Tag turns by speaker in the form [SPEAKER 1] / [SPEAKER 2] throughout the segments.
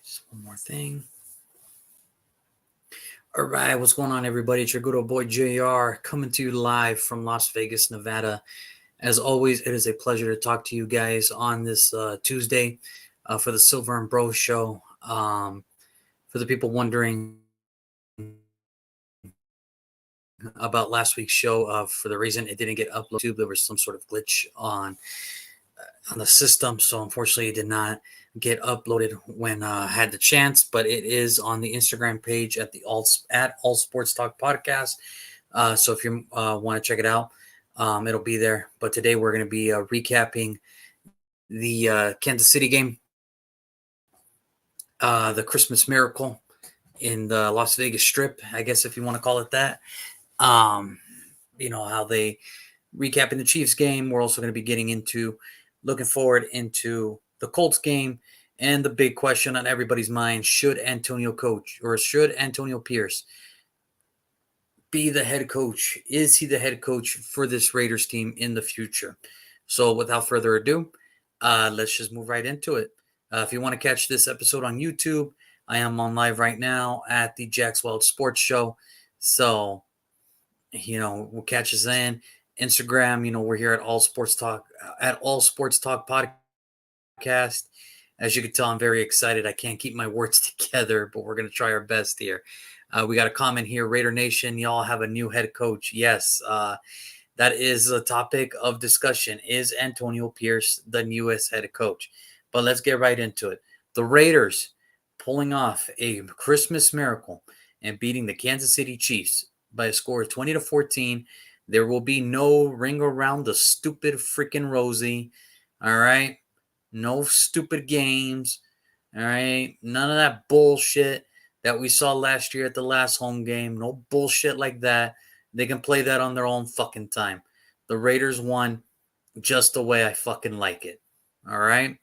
[SPEAKER 1] Just one more thing. All right, what's going on, everybody? It's your good old boy JR coming to you live from Las Vegas, Nevada. As always, it is a pleasure to talk to you guys on this Tuesday for the Silver and Bro Show. For the people wondering about last week's show, for the reason it didn't get uploaded, there was some sort of glitch on the system, so unfortunately it did not get uploaded when I had the chance, but it is on the Instagram page at All Sports Talk Podcast. So if you want to check it out, it'll be there. But today we're going to be recapping the Kansas City game, the Christmas Miracle in the Las Vegas Strip, I guess if you want to call it that. How they recapping the Chiefs game. We're also going to be getting into looking forward into the Colts game and the big question on everybody's mind: should Antonio Pierce be the head coach? Is he the head coach for this Raiders team in the future? So without further ado, let's just move right into it. If you want to catch this episode on YouTube, I am on live right now at the Jack's Wild Sports Show. So, we'll catch us in Instagram. We're here at All Sports Talk Podcast. As you can tell, I'm very excited. I can't keep my words together, but we're going to try our best here. We got a comment here. Raider Nation, y'all have a new head coach. Yes, that is a topic of discussion. Is Antonio Pierce the newest head coach? But let's get right into it. The Raiders pulling off a Christmas miracle and beating the Kansas City Chiefs by a score of 20-14. There will be no ring around the stupid freaking rosy. All right? No stupid games. All right? None of that bullshit that we saw last year at the last home game. No bullshit like that. They can play that on their own fucking time. The Raiders won just the way I fucking like it. All right?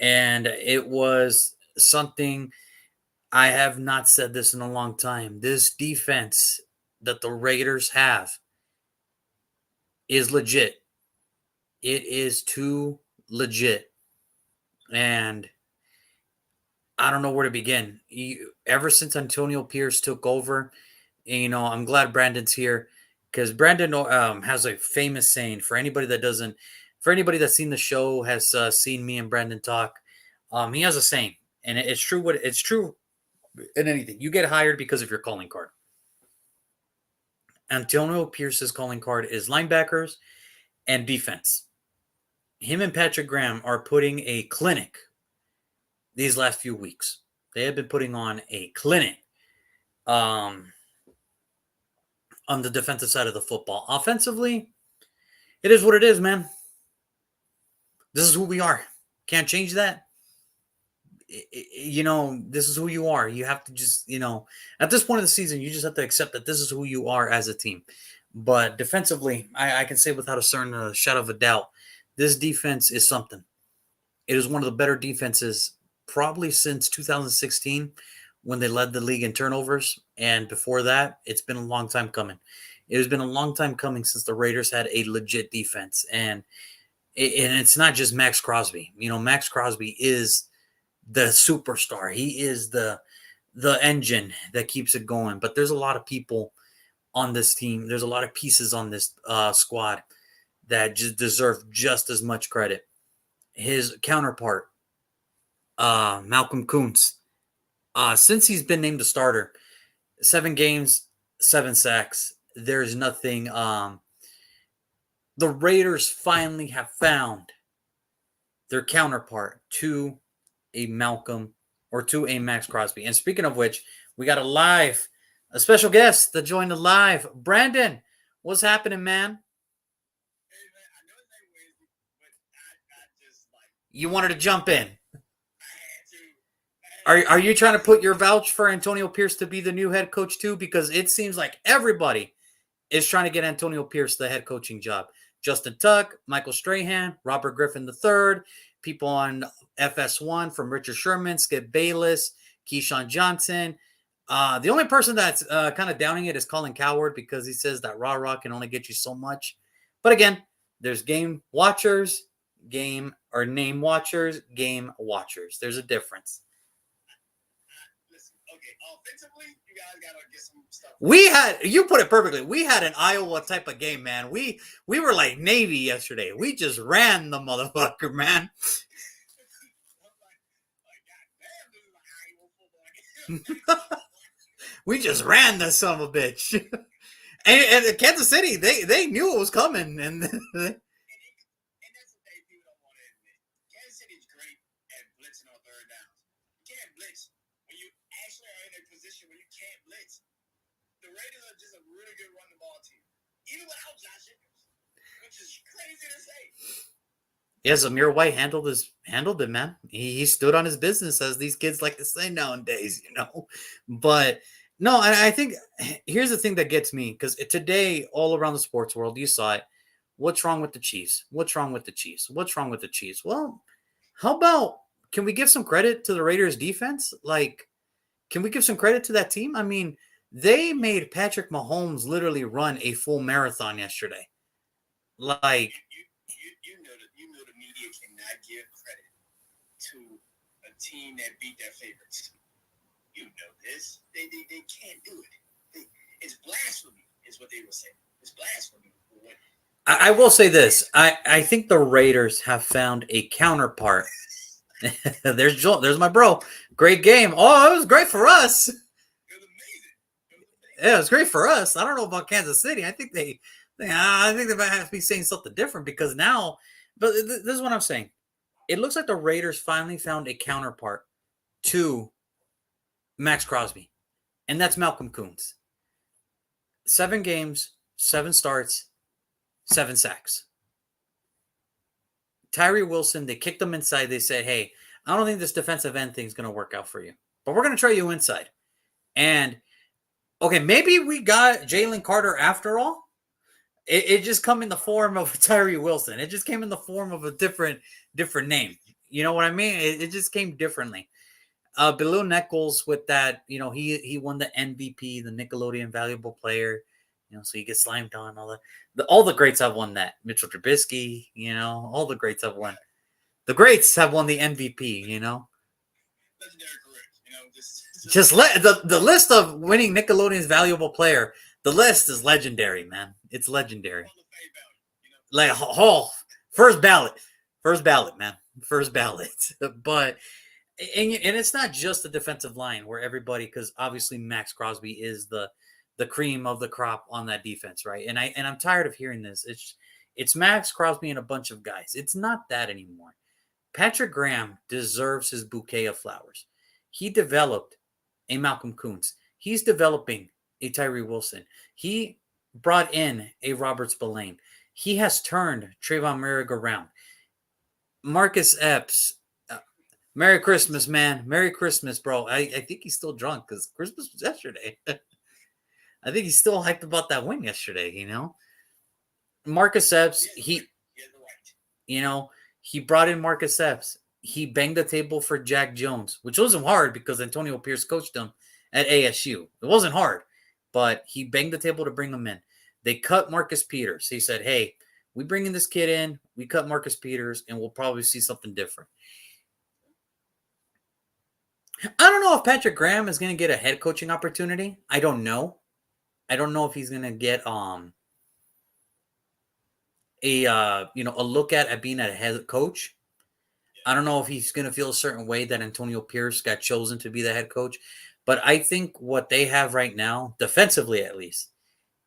[SPEAKER 1] And it was something, I have not said this in a long time. This defense that the Raiders have is legit. It is too legit. And I don't know where to begin. Ever since Antonio Pierce took over, I'm glad Brandon's here, because Brandon has a famous saying. For anybody that's seen the show, has seen me and Brandon talk, he has a saying, and it's true. It's true in anything. You get hired because of your calling card. Antonio Pierce's calling card is linebackers and defense. Him and Patrick Graham are putting a clinic these last few weeks. They have been putting on a clinic on the defensive side of the football. Offensively, it is what it is, man. This is who we are. Can't change that. This is who you are. You have to just, at this point of the season, you just have to accept that this is who you are as a team. But defensively, I can say without a certain shadow of a doubt, this defense is something. It is one of the better defenses probably since 2016, when they led the league in turnovers. And before that, it's been a long time coming. It has been a long time coming since the Raiders had a legit defense. And it's not just Max Crosby. Max Crosby is the superstar. He is the engine that keeps it going. But there's a lot of people on this team. There's a lot of pieces on this squad that just deserve just as much credit. His counterpart, Malcolm Kuntz, since he's been named the starter, 7 games, 7 sacks. There's nothing. The Raiders finally have found their counterpart to a Malcolm or to a Max Crosby. And speaking of which, we got a special guest that joined the live. Brandon, what's happening, man?
[SPEAKER 2] Hey man, I know his name Wednesday, but I just
[SPEAKER 1] You wanted to jump in.
[SPEAKER 2] I had to.
[SPEAKER 1] Are you trying to put your vouch for Antonio Pierce to be the new head coach too? Because it seems like everybody is trying to get Antonio Pierce the head coaching job. Justin Tuck, Michael Strahan, Robert Griffin III, people on FS1 from Richard Sherman, Skip Bayless, Keyshawn Johnson. The only person that's kind of downing it is Colin Coward, because he says that rah-rah can only get you so much. But again, there's game watchers, name watchers, game watchers. There's a difference.
[SPEAKER 2] offensively, you guys gotta get some stuff.
[SPEAKER 1] You put it perfectly. We had an Iowa type of game, man. We were like Navy yesterday. We just ran the motherfucker, man. We just ran the son of a bitch. And Kansas City, they knew it was coming, and
[SPEAKER 2] that's the thing people don't want to admit. Kansas City is great at blitzing on third downs. You can't blitz when you actually are in a position where you can't blitz. The Raiders are just a really good run the ball team, even without Josh Jacobs, which is crazy to say.
[SPEAKER 1] Yeah, Zamir White handled it, man. He stood on his business, as these kids like to say nowadays, But no, I think here's the thing that gets me, because today, all around the sports world, you saw it. What's wrong with the Chiefs? What's wrong with the Chiefs? What's wrong with the Chiefs? Well, how about, can we give some credit to the Raiders defense? Like, can we give some credit to that team? I mean, they made Patrick Mahomes literally run a full marathon yesterday. Like,
[SPEAKER 2] you know the media cannot give credit to a team that beat their favorites. You know this. They can't do it. It's blasphemy, is what they were saying. It's blasphemy.
[SPEAKER 1] I will say this. I think the Raiders have found a counterpart. There's Joel. There's my bro. Great game. Oh, it was great for us.
[SPEAKER 2] It was amazing.
[SPEAKER 1] Yeah, it was great for us. I don't know about Kansas City. I think they might have to be saying something different, because now. But this is what I'm saying. It looks like the Raiders finally found a counterpart to Max Crosby, and that's Malcolm Koonce. 7 games, 7 starts, 7 sacks. Tyree Wilson, they kicked him inside. They said, hey, I don't think this defensive end thing is going to work out for you, but we're going to try you inside. And, okay, maybe we got Jalen Carter after all. It just come in the form of Tyree Wilson. It just came in the form of a different name. You know what I mean? It just came differently. Below Nichols with that, he won the MVP, the Nickelodeon Valuable Player. So you get slimed on all the greats have won that. Mitchell Trubisky, all the greats have won. The greats have won the MVP.
[SPEAKER 2] Legendary career,
[SPEAKER 1] just let the list of winning Nickelodeon's Valuable Player. The list is legendary, man. It's legendary. Like, first ballot, man, first ballot. But and it's not just the defensive line where everybody, because obviously Max Crosby is the cream of the crop on that defense, right? And I'm tired of hearing this. It's Max Crosby and a bunch of guys. It's not that anymore. Patrick Graham deserves his bouquet of flowers. He developed a Malcolm Koonce. He's developing a Tyree Wilson. He brought in a Robert Spillane. He has turned Trayvon Merrick around. Marcus Epps. Merry Christmas, man. Merry Christmas, bro. I think he's still drunk because Christmas was yesterday. I think he's still hyped about that win yesterday, Marcus Epps, he brought in Marcus Epps. He banged the table for Jack Jones, which wasn't hard because Antonio Pierce coached him at ASU. It wasn't hard, but he banged the table to bring him in. They cut Marcus Peters. He said, hey, we bring in this kid in, we cut Marcus Peters, and we'll probably see something different. I don't know if Patrick Graham is going to get a head coaching opportunity. I don't know. I don't know if he's going to get a look at being a head coach. I don't know if he's going to feel a certain way that Antonio Pierce got chosen to be the head coach. But I think what they have right now, defensively at least,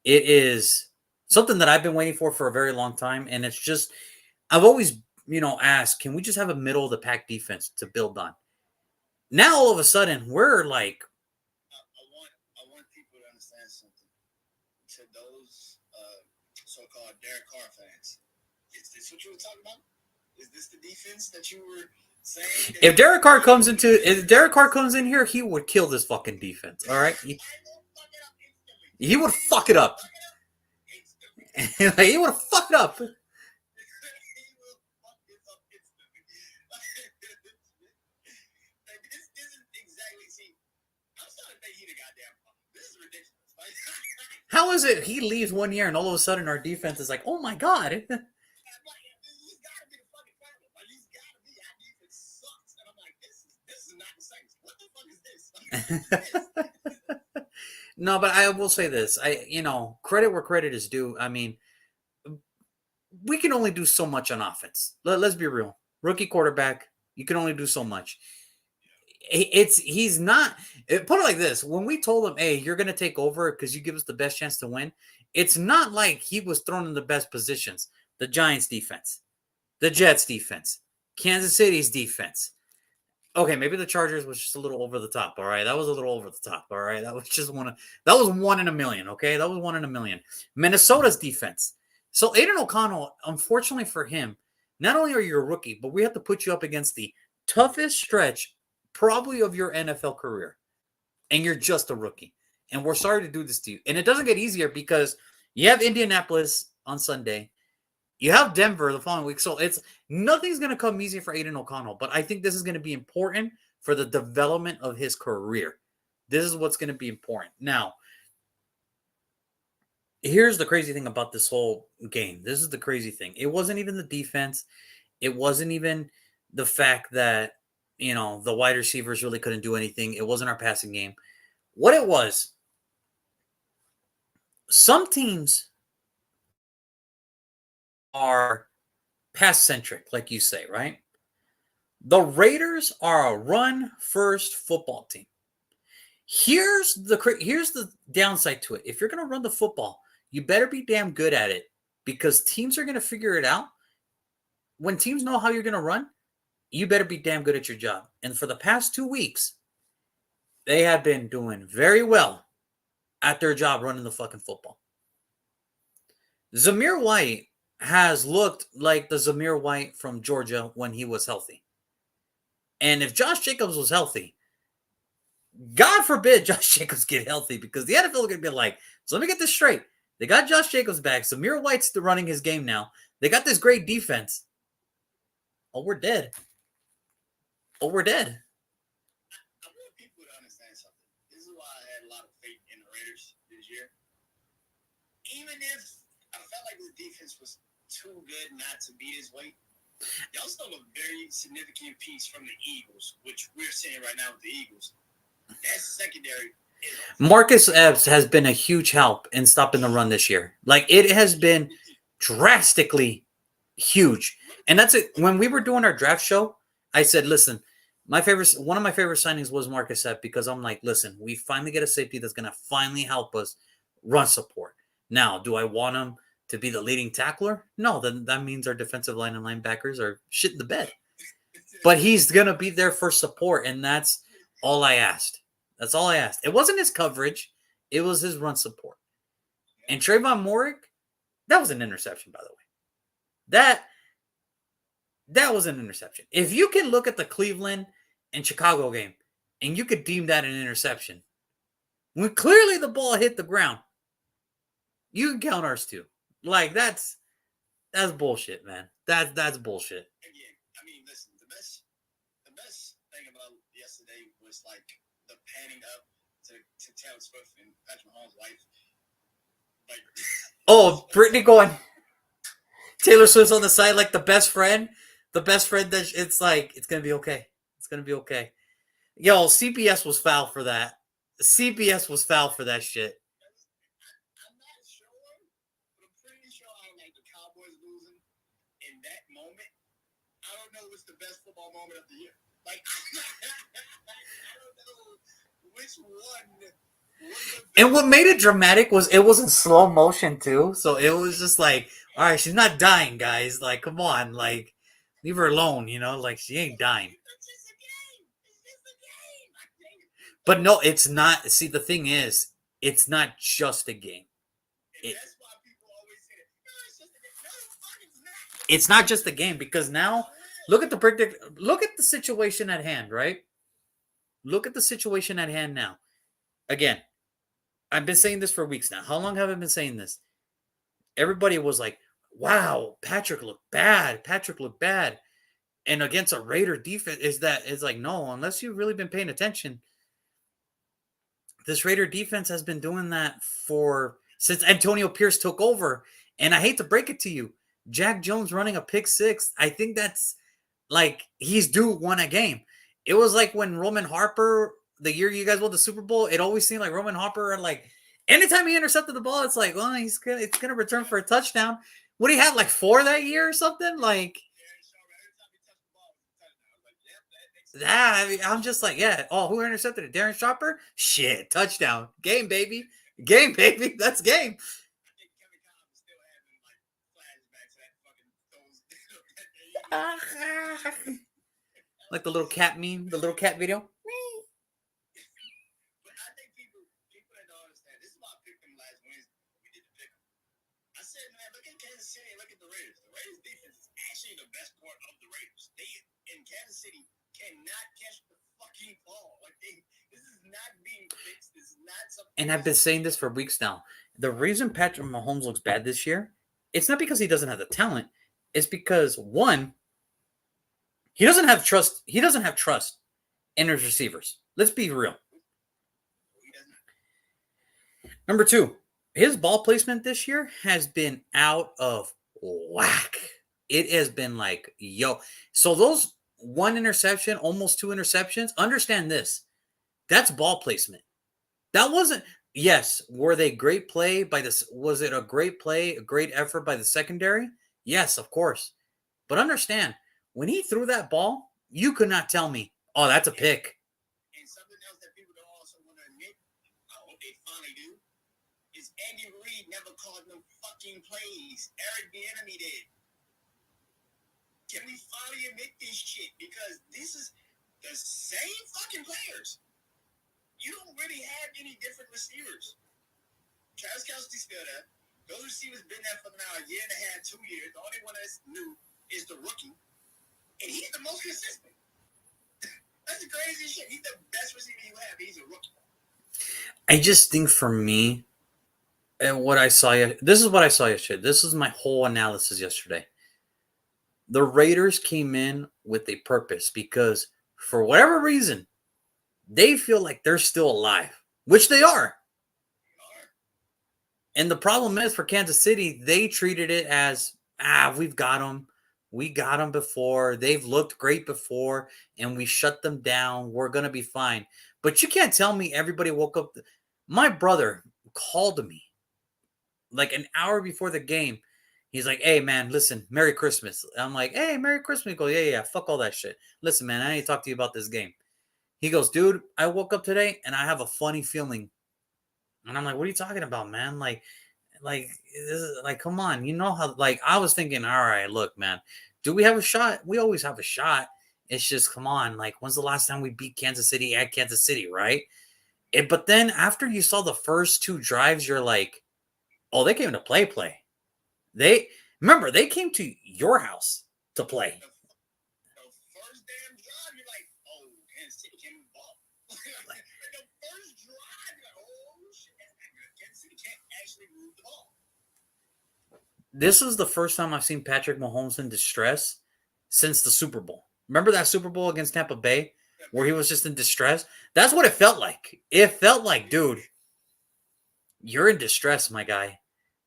[SPEAKER 1] it is something that I've been waiting for a very long time. And it's just, I've always, asked, can we just have a middle of the pack defense to build on? Now, all of a sudden, we're like.
[SPEAKER 2] I want people to understand something. To those so-called Derek Carr fans, is this what you were talking about? Is this the defense that you were saying?
[SPEAKER 1] If Derek Carr comes in here, he would kill this fucking defense. All right, he would fuck it up. He would fuck it up. How is it he leaves one year and all of a sudden our defense is like, oh my God. No, but I will say this. Credit where credit is due. I mean, we can only do so much on offense. Let's be real. Rookie quarterback, you can only do so much. He's not put it like this. When we told him, "Hey, you're going to take over because you give us the best chance to win," it's not like he was thrown in the best positions. The Giants defense, the Jets defense, Kansas City's defense. Okay, maybe the Chargers was just a little over the top. All right, that was a little over the top. All right, that was just that was 1 in a million. Okay, that was 1 in a million. Minnesota's defense. So Aiden O'Connell, unfortunately for him, not only are you a rookie, but we have to put you up against the toughest stretch probably of your NFL career, and you're just a rookie. And we're sorry to do this to you. And it doesn't get easier because you have Indianapolis on Sunday. You have Denver the following week. So nothing's going to come easy for Aiden O'Connell. But I think this is going to be important for the development of his career. This is what's going to be important. Now, here's the crazy thing about this whole game. This is the crazy thing. It wasn't even the defense. It wasn't even the fact that, the wide receivers really couldn't do anything. It wasn't our passing game. What it was, some teams are pass centric, like you say, right? The Raiders are a run first football team. Here's the downside to it. If you're going to run the football, you better be damn good at it because teams are going to figure it out. When teams know how you're going to run, you better be damn good at your job. And for the past 2 weeks, they have been doing very well at their job running the fucking football. Zamir White has looked like the Zamir White from Georgia when he was healthy. And if Josh Jacobs was healthy, God forbid Josh Jacobs get healthy because the NFL is going to be like, so let me get this straight. They got Josh Jacobs back. Zamir White's running his game now. They got this great defense. Oh, we're dead. Oh, we're dead.
[SPEAKER 2] I want people to understand something. This is why I had a lot of faith in the Raiders this year. Even if I felt like the defense was too good not to be this way, y'all still a very significant piece from the Eagles, which we're seeing right now with the Eagles. That secondary.
[SPEAKER 1] Marcus Epps has been a huge help in stopping the run this year. Like, it has been drastically huge. And that's it. When we were doing our draft show, I said, listen, one of my favorite signings was Marcus Epps because I'm like, listen, we finally get a safety that's going to finally help us run support. Now, do I want him to be the leading tackler? No, then that means our defensive line and linebackers are shit in the bed. But he's going to be there for support, and that's all I asked. That's all I asked. It wasn't his coverage. It was his run support. And Trayvon Moorick, that was an interception, by the way. That was an interception. If you can look at the Cleveland and Chicago game, and you could deem that an interception, when clearly the ball hit the ground, you can count ours too. Like, that's bullshit, man. That's bullshit.
[SPEAKER 2] Again, I mean, listen, the best thing about yesterday was like the panning up to Taylor Swift and Patrick Mahomes' wife. Like,
[SPEAKER 1] oh, Brittany going, Taylor Swift's on the side like the best friend. The best friend that it's like, it's going to be okay. It's going to be okay. Yo, CBS was foul for that. CBS was foul for that shit.
[SPEAKER 2] I'm not sure, but I'm pretty sure I like the Cowboys losing in that moment. I don't know what's the best football moment of the year. Like, I don't know which one.
[SPEAKER 1] And what made it dramatic was it was in slow motion too. So it was just like, all right, she's not dying, guys. Like, come on, like, leave her alone, like she ain't dying.
[SPEAKER 2] It's just a game. It's just a game.
[SPEAKER 1] But no, it's not. See, the thing is, it's not just a game.
[SPEAKER 2] That's why people always say that. No, it's just a game. No, it's not.
[SPEAKER 1] It's not just a game because now look at the situation at hand, right? Look at the situation at hand now. Again, I've been saying this for weeks now. How long have I been saying this? Everybody was like, wow, Patrick looked bad. And against a Raider defense, it's like, no, unless you've really been paying attention. This Raider defense has been doing that since Antonio Pierce took over. And I hate to break it to you, Jack Jones running a pick six, I think that's like he's due one a game. It was like when Roman Harper the year you guys won the Super Bowl, it always seemed like Roman Harper, and like anytime he intercepted the ball, it's like, well, it's gonna return for a touchdown. What do he have, like 4 that year or something? Like that. I mean, I'm just like, yeah. Oh, who intercepted it? Darren Sharper? Shit, touchdown. Game, baby. Game, baby. That's game. Like the little cat meme, the little cat video.
[SPEAKER 2] But I think people that don't understand. This is why I picked them last Wednesday. We did the pick 'em. I said, man, look at Kansas City and look at the Raiders. The Raiders defense is actually the best part of the Raiders. They in Kansas City cannot catch the fucking ball. Like this is not being fixed. This is not something.
[SPEAKER 1] And I've been saying this for weeks now. The reason Patrick Mahomes looks bad this year, it's not because he doesn't have the talent. It's because one, he doesn't have trust. He doesn't have trust in his receivers. Let's be real. Number two, his ball placement this year has been out of whack. It has been like, yo. So those 1 interception, almost 2 interceptions, understand this. That's ball placement. That wasn't, yes, were they great play by this? Was it a great play, a great effort by the secondary? Yes, of course. But understand, when he threw that ball, you could not tell me, oh, that's a pick.
[SPEAKER 2] And something else that people don't also want to admit, I hope they finally do, is Andy Reid never called them fucking plays. Eric Bieniemy did. Can we finally admit this shit? Because this is the same fucking players. You don't really have any different receivers. Travis Kelce's still there. Those receivers been there for now a year and a half, 2 years. The only one that's new is the rookie. And he's the most consistent. That's the craziest shit. He's the best receiver you have. He's a rookie.
[SPEAKER 1] I just think for me, and what I saw, this is what I saw yesterday. This is my whole analysis yesterday. The Raiders came in with a purpose because for whatever reason, they feel like they're still alive, which they are. And the problem is for Kansas City, they treated it as, we've got them. We got them before. They've looked great before, and we shut them down. We're going to be fine. But you can't tell me everybody woke up. My brother called me like an hour before the game. He's like, hey, man, listen, Merry Christmas. I'm like, hey, Merry Christmas. He goes, yeah, fuck all that shit. Listen, man, I need to talk to you about this game. He goes, dude, I woke up today, and I have a funny feeling. And I'm like, what are you talking about, man? Like, come on. You know how, like, I was thinking, all right, look, man, do we have a shot? We always have a shot. It's just, come on. Like, when's the last time we beat Kansas City at Kansas City, right? But then after you saw the first 2 drives, you're like, oh, they came to play. They came to your house to play.
[SPEAKER 2] The first damn drive, you're like, oh, Kansas City can't move the ball. The first drive, you're like, oh, shit, that's not good. Kansas City can't actually move the ball.
[SPEAKER 1] This is the first time I've seen Patrick Mahomes in distress since the Super Bowl. Remember that Super Bowl against Tampa Bay where he was just in distress? That's what it felt like. It felt like, dude, you're in distress, my guy.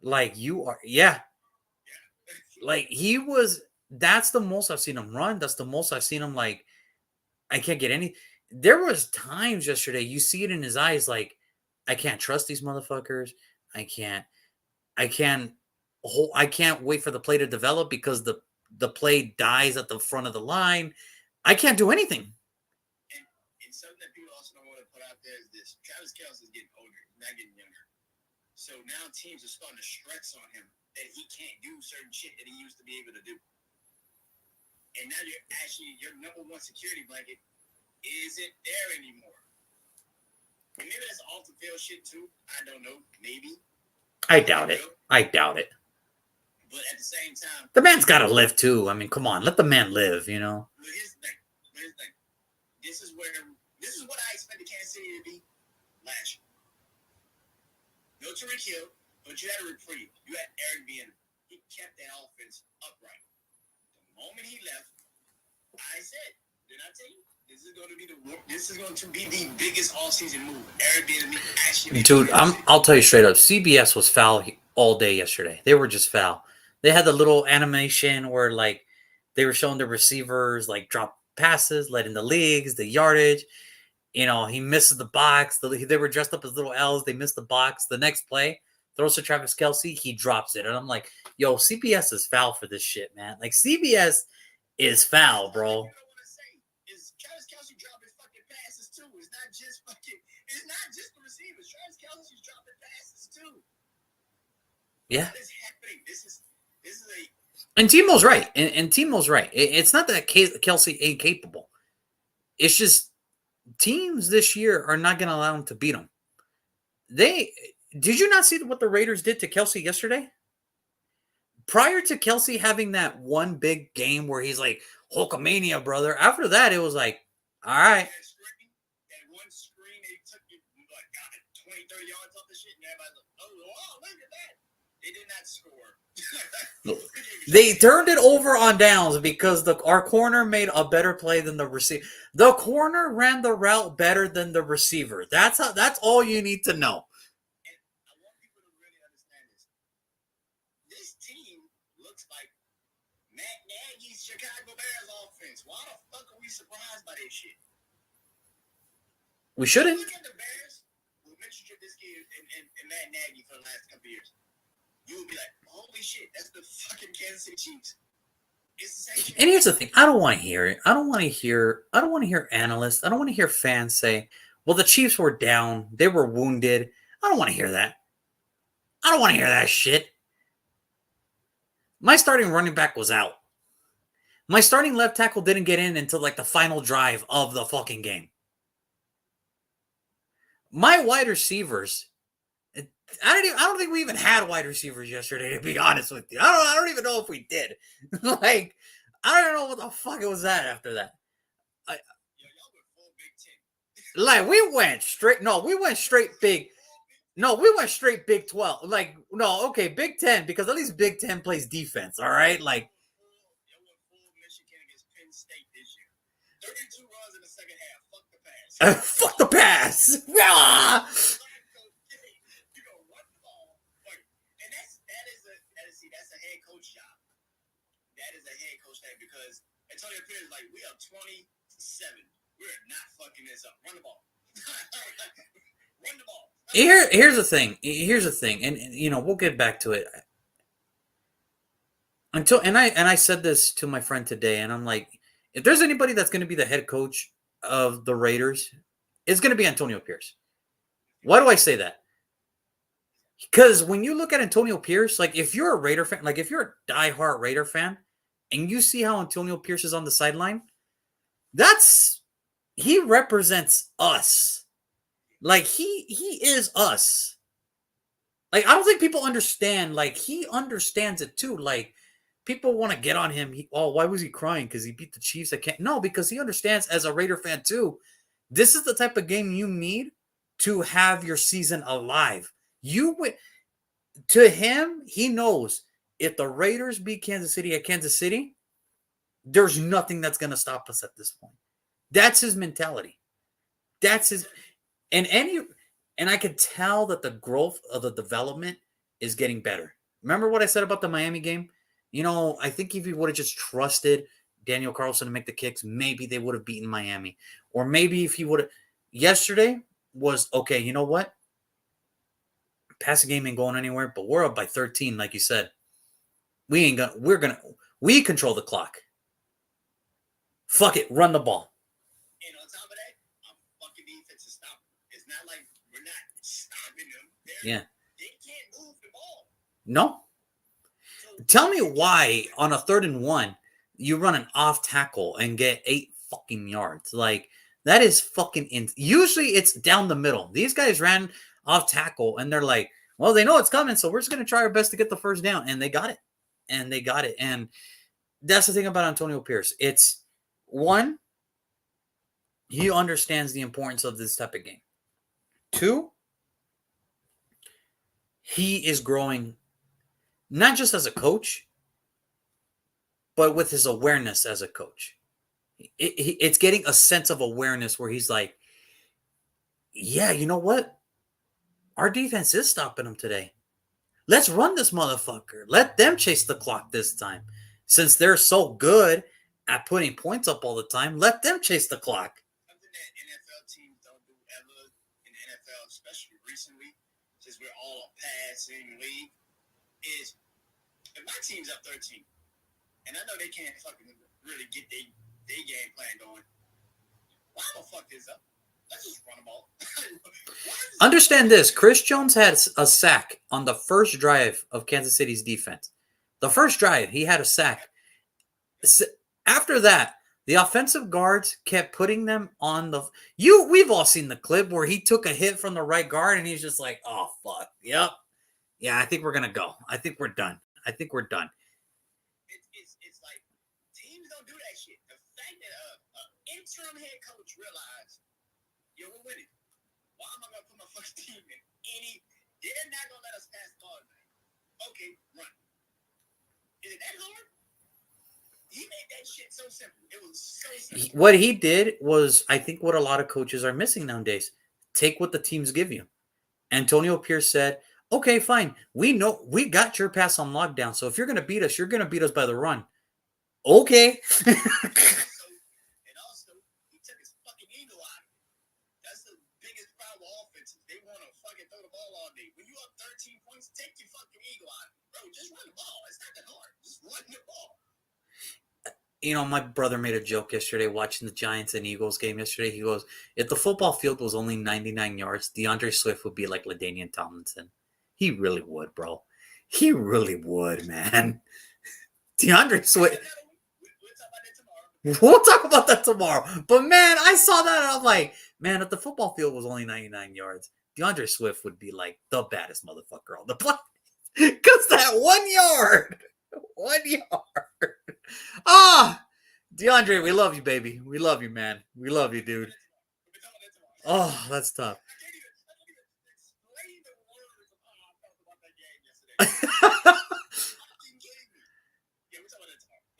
[SPEAKER 1] Like, you are, yeah. Like, he was, that's the most I've seen him run. That's the most I've seen him, like, I can't get any. There was times yesterday, you see it in his eyes, like, I can't trust these motherfuckers. I can't wait for the play to develop because the play dies at the front of the line. I can't do anything.
[SPEAKER 2] And something that people also don't want to put out there is this. Travis Kelce is getting older. He's not getting younger. So now teams are starting to stress on him that he can't do certain shit that he used to be able to do. And now your number one security blanket isn't there anymore. And maybe that's off the field shit too. I don't know. Maybe.
[SPEAKER 1] I doubt it.
[SPEAKER 2] But at the same time,
[SPEAKER 1] the man's got to live too. I mean, come on, let the man live. You know.
[SPEAKER 2] But here's the thing. This is what I expected Kansas City to be last year. No Tariq Hill, but you had a reprieve. You had Eric Bieniemy. He kept that offense upright. The moment he left, I said, did I tell you? This is going to be the biggest offseason move. Eric Bieniemy actually.
[SPEAKER 1] Dude, I'll tell you straight up. CBS was foul all day yesterday. They were just foul. They had the little animation where, like, they were showing the receivers, like, drop passes, letting the leagues, the yardage. He misses the box. They were dressed up as little L's. They missed the box. The next play, throws to Travis Kelce. He drops it. And I'm like, yo, CBS is foul for this shit, man. Like, CBS is foul, bro.
[SPEAKER 2] Travis Kelce dropping fucking passes too. It's not just the receivers. Travis Kelce's dropping passes too.
[SPEAKER 1] Yeah.
[SPEAKER 2] What is happening? This is a.
[SPEAKER 1] And Timo's right. And Timo's right. It's not that Kelce ain't capable. It's just teams this year are not going to allow him to beat them. Did you not see what the Raiders did to Kelce yesterday? Prior to Kelce having that one big game where he's like, Hulkamania, brother. After that, it was like, all right.
[SPEAKER 2] That one screen, they took you, got 20, 30 yards off the shit, and everybody's like, oh, look at that. They did not score.
[SPEAKER 1] They turned it over on downs because our corner made a better play than the receiver. The corner ran the route better than the receiver. That's all you need to know.
[SPEAKER 2] And I want people to really understand this. This team looks like Matt Nagy's Chicago Bears offense. Why the fuck are we surprised by this shit?
[SPEAKER 1] We shouldn't.
[SPEAKER 2] Look at the Bears with Mitchell Trubisky and Matt Nagy for the last couple of years. You would be like, holy shit, that's the fucking Kansas City Chiefs. It's the same shit.
[SPEAKER 1] And here's the thing. I don't want to hear it. I don't want to hear analysts. I don't want to hear fans say, well, the Chiefs were down. They were wounded. I don't want to hear that. I don't want to hear that shit. My starting running back was out. My starting left tackle didn't get in until like the final drive of the fucking game. My wide receivers, I don't think we even had wide receivers yesterday, to be honest with you. I don't even know if we did. Like, I don't know what the fuck it was at after that.
[SPEAKER 2] Y'all went full Big 10.
[SPEAKER 1] Like, we went straight big. No, we went straight Big 12. Like, no, okay, Big 10, because at least Big 10 plays defense, all right? Like,
[SPEAKER 2] Y'all went full Michigan against Penn State this year. 32 runs in the second half. Fuck the pass.
[SPEAKER 1] fuck the pass. Ah!
[SPEAKER 2] You go run the ball. And that's a head coach job. That is a head coach thing because Antonio Pierce is like, we are 27. We're not fucking this up. Run the ball. Run the ball.
[SPEAKER 1] Here's the thing. And we'll get back to it. And I said this to my friend today, and I'm like, if there's anybody that's going to be the head coach of the Raiders, it's going to be Antonio Pierce. Why do I say that? Because when you look at Antonio Pierce, like if you're a Raider fan, like if you're a diehard Raider fan, and you see how Antonio Pierce is on the sideline, he represents us. Like he is us. Like I don't think people understand. Like he understands it too. Like people want to get on him. Why was he crying? Because he beat the Chiefs. No, because he understands as a Raider fan too. This is the type of game you need to have your season alive. To him, he knows if the Raiders beat Kansas City at Kansas City, there's nothing that's going to stop us at this point. That's his mentality. That's his, and I could tell that the growth of the development is getting better. Remember what I said about the Miami game? I think if he would have just trusted Daniel Carlson to make the kicks, maybe they would have beaten Miami. Or maybe if he would have, yesterday was, okay, you know what? Passing game ain't going anywhere, but we're up by 13, like you said. We control the clock. Fuck it, run the ball.
[SPEAKER 2] And on top of that, I'm fucking defense to stop. It's not like we're not stopping them. They can't move the ball.
[SPEAKER 1] No. So, tell me why on a 3rd and 1 you run an off tackle and get 8 fucking yards. Like that is fucking usually it's down the middle. These guys ran off tackle and they're like, well, they know it's coming, so we're just going to try our best to get the first down. And they got it. And that's the thing about Antonio Pierce. It's one, he understands the importance of this type of game. 2, he is growing not just as a coach, but with his awareness as a coach. It's getting a sense of awareness where he's like, yeah, you know what? Our defense is stopping them today. Let's run this motherfucker. Let them chase the clock this time. Since they're so good at putting points up all the time, let them chase the clock.
[SPEAKER 2] Something that NFL teams recently, since we're all a passing league, is if my team's up 13, and I know they can't fucking really get their game plan going, why the fuck this up? Let's just run the ball.
[SPEAKER 1] Understand this. Chris Jones had a sack on the first drive of Kansas City's defense. The first drive, he had a sack. After that, the offensive guards kept putting them on the we've all seen the clip where he took a hit from the right guard and he's just like, oh fuck. Yep. Yeah, I think we're gonna go. I think we're done.
[SPEAKER 2] It's like teams don't do that shit. The fact that interim head coach realized, yo, we're winning. Why am I gonna put my first team in they're not gonna let us pass the ball, man. Okay, run. Is it that hard? He made that shit so simple. It was so simple.
[SPEAKER 1] What he did was, I think, what a lot of coaches are missing nowadays. Take what the teams give you. Antonio Pierce said, okay, fine. We know we got your pass on lockdown. So if you're going to beat us, you're going to beat us by the run. Okay.
[SPEAKER 2] And also, he took his fucking ego out of it. That's the biggest problem with offenses. They want to fucking throw the ball all day. When you up 13 points, take your fucking ego out of it. Bro, just run the ball. It's not that hard. Just run the ball.
[SPEAKER 1] You know, my brother made a joke yesterday watching the Giants and Eagles game yesterday. He goes, if the football field was only 99 yards, DeAndre Swift would be like LaDainian Tomlinson. He really would, bro. He really would, man. DeAndre Swift. We'll talk about that tomorrow. But, man, I saw that and I'm like, man, if the football field was only 99 yards, DeAndre Swift would be like the baddest motherfucker on the planet. Because that 1 yard. 1 yard. DeAndre, we love you, baby. We love you, man. We love you, dude. Oh, that's tough.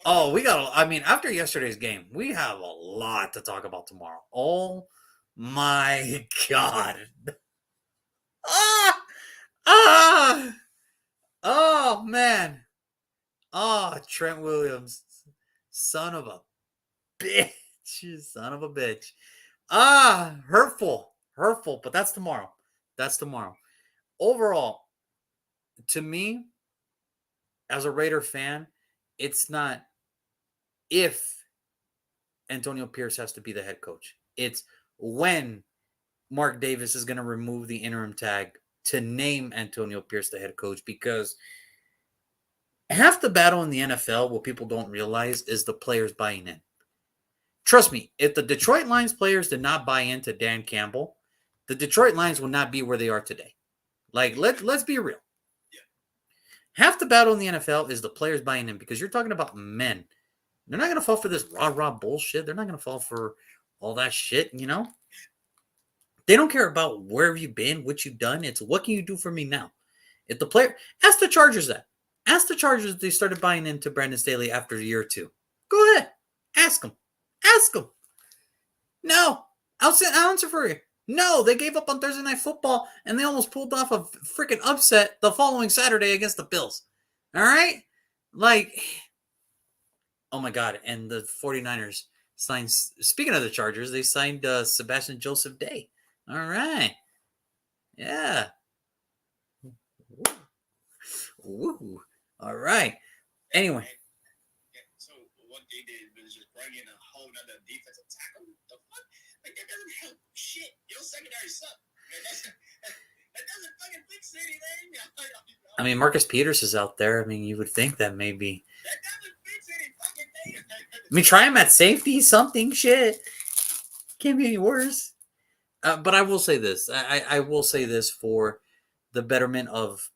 [SPEAKER 1] Oh, after yesterday's game, we have a lot to talk about tomorrow. Oh my God. Oh man. Oh, Trent Williams. Son of a bitch. Son of a bitch. Hurtful. Hurtful, but that's tomorrow. That's tomorrow. Overall, to me, as a Raider fan, it's not if Antonio Pierce has to be the head coach. It's when Mark Davis is going to remove the interim tag to name Antonio Pierce the head coach, because half the battle in the NFL, what people don't realize, is the players buying in. Trust me, if the Detroit Lions players did not buy into Dan Campbell, the Detroit Lions would not be where they are today. Like, let's be real. Half the battle in the NFL is the players buying in, because you're talking about men. They're not going to fall for this rah-rah bullshit. They're not going to fall for all that shit, you know? They don't care about where have you been, what you've done. It's what can you do for me now? If the player, ask the Chargers that. Ask the Chargers if they started buying into Brandon Staley after a year or two. Go ahead. Ask them. Ask them. No. I'll answer for you. No, they gave up on Thursday Night Football, and they almost pulled off a freaking upset the following Saturday against the Bills. All right? Like, oh my God. And the 49ers signed, speaking of the Chargers, they signed Sebastian Joseph Day. All right. Yeah. Woo. All right. Anyway.
[SPEAKER 2] So what they did was just bring in a whole other defensive tackle. The fuck? Like, that doesn't help shit. Your secondary sucks. That doesn't fucking fix anything.
[SPEAKER 1] I mean, Marcus Peters is out there. I mean, you would think that maybe.
[SPEAKER 2] That doesn't fix any fucking thing.
[SPEAKER 1] I mean, try him at safety, something, shit. Can't be any worse. But I will say this. I will say this for the betterment of,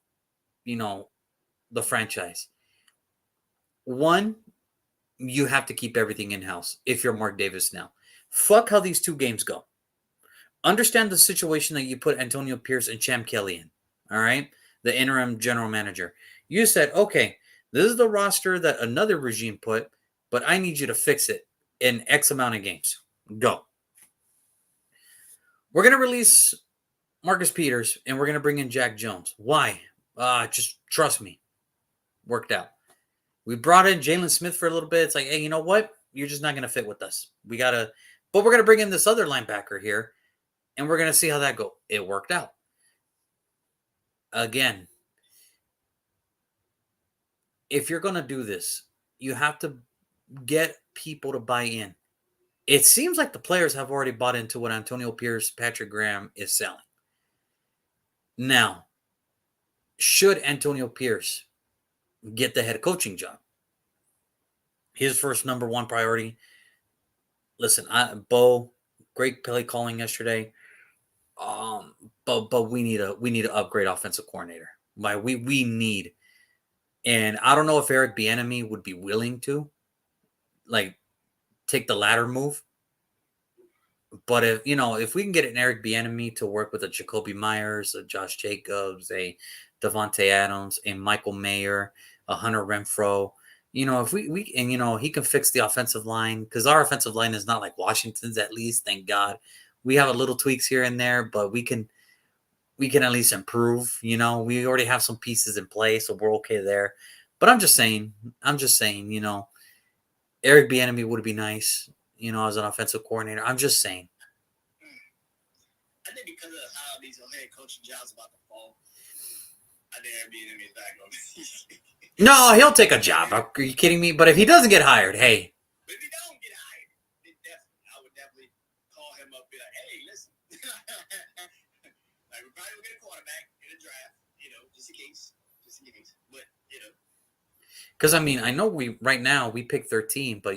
[SPEAKER 1] you know, the franchise. One, you have to keep everything in-house if you're Mark Davis now. Fuck how these two games go. Understand the situation that you put Antonio Pierce and Champ Kelly in. All right? The interim general manager. You said, okay, this is the roster that another regime put, but I need you to fix it in X amount of games. Go. We're going to release Marcus Peters, and we're going to bring in Jack Jones. Why? Just trust me. Worked out. We brought in Jalen Smith for a little bit. It's like, hey, you know what? You're just not going to fit with us. But we're going to bring in this other linebacker here, and we're going to see how that goes. It worked out. again, if you're going to do this, you have to get people to buy in. It seems like the players have already bought into what Antonio Pierce, Patrick Graham is selling. Now, should Antonio Pierce get the head coaching job, his first number one priority. Listen, Bo, great play calling yesterday. But we need to upgrade offensive coordinator. Like we need, and I don't know if Eric Bieniemy would be willing to, like, take the latter move. But if we can get an Eric Bieniemy to work with a Jacoby Myers, a Josh Jacobs, a Devontae Adams, a Michael Mayer, a Hunter Renfro, if we and he can fix the offensive line, because our offensive line is not like Washington's, at least, thank God. We have a little tweaks here and there, but we can at least improve. We already have some pieces in place, so we're okay there. But I'm just saying, Eric Bieniemy would be nice, as an offensive coordinator. I'm just saying.
[SPEAKER 2] I think because of how these head coaching jobs about to fall, I think Eric Bieniemy is back on.
[SPEAKER 1] No, he'll take a job. Are you kidding me? But if he doesn't get hired, hey.
[SPEAKER 2] But if he don't get hired, then I would definitely call him up and be like, hey, listen. Like, we probably will get a quarterback in a draft, just in case. But,
[SPEAKER 1] Because, I know right now we pick 13, but,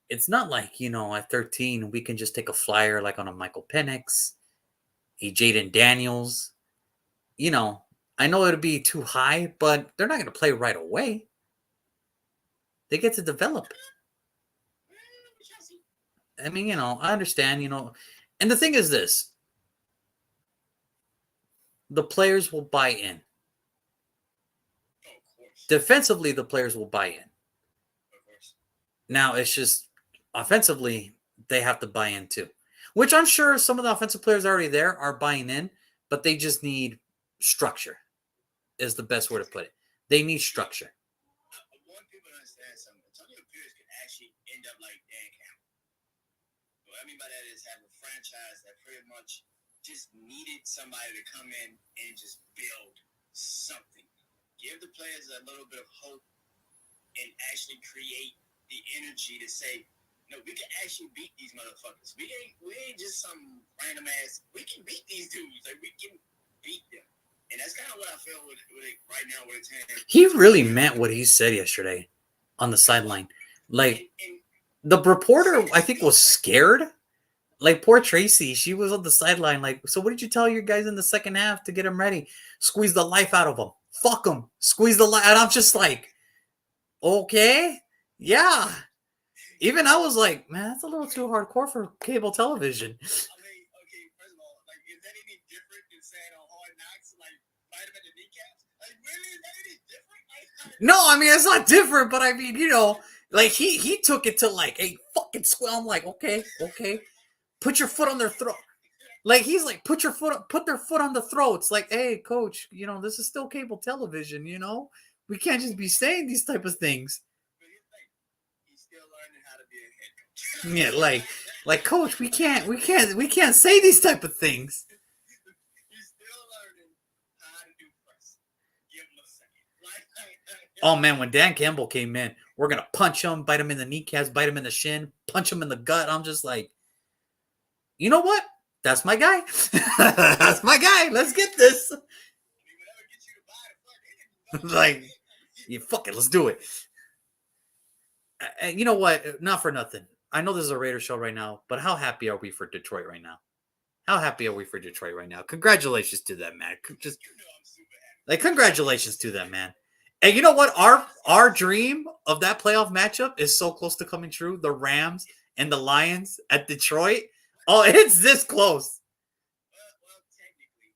[SPEAKER 1] it's not like, at 13 we can just take a flyer like on a Michael Penix, a Jaden Daniels. I know it'd be too high, but they're not going to play right away. They get to develop. I understand, and the thing is this. The players will buy in. Defensively, the players will buy in. Now, it's just offensively, they have to buy in too, which I'm sure some of the offensive players already there are buying in, but they just need structure is the best way to put it. They need structure.
[SPEAKER 2] I want people to understand something. Antonio Pierce could actually end up like Dan Campbell. What I mean by that is have a franchise that pretty much just needed somebody to come in and just build something. Give the players a little bit of hope and actually create the energy to say, no, we can actually beat these motherfuckers. We ain't just some random ass. We can beat these dudes. Like, we can beat them. And that's kind of what I feel with it right now with him.
[SPEAKER 1] He really meant what he said yesterday on the sideline. Like, the reporter, I think, was scared. Like, poor Tracy, she was on the sideline. Like, so what did you tell your guys in the second half to get them ready? Squeeze the life out of them. Fuck them. Squeeze the life. And I'm just like, okay, yeah. Even I was like, man, that's a little too hardcore for cable television.
[SPEAKER 2] Okay, first of all, like, is that any different than saying on Hard Knocks, like, fight him in the kneecaps? Like, really? Is that any different?
[SPEAKER 1] No, it's not different, but like, he took it to, like, a fucking square. I'm like, okay. Put your foot on their throat. Like, he's like, put their foot on the throats. Like, hey, coach, this is still cable television, We can't just be saying these type of things.
[SPEAKER 2] He's still learning how to be a head
[SPEAKER 1] coach. Yeah, like, coach, we can't say these type of things.
[SPEAKER 2] He's still learning how to do press. Give him a second.
[SPEAKER 1] Oh, man, when Dan Campbell came in, we're going to punch him, bite him in the kneecaps, bite him in the shin, punch him in the gut. I'm just like, you know what? That's my guy. That's my guy. Let's get this. Like, you fuck it. Let's do it. And you know what? Not for nothing. I know this is a Raider show right now, but how happy are we for Detroit right now? How happy are we for Detroit right now? Congratulations to them, man. Congratulations to them, man. And you know what? Our dream of that playoff matchup is so close to coming true. The Rams and the Lions at Detroit. Oh, it's this close.
[SPEAKER 2] Well, technically,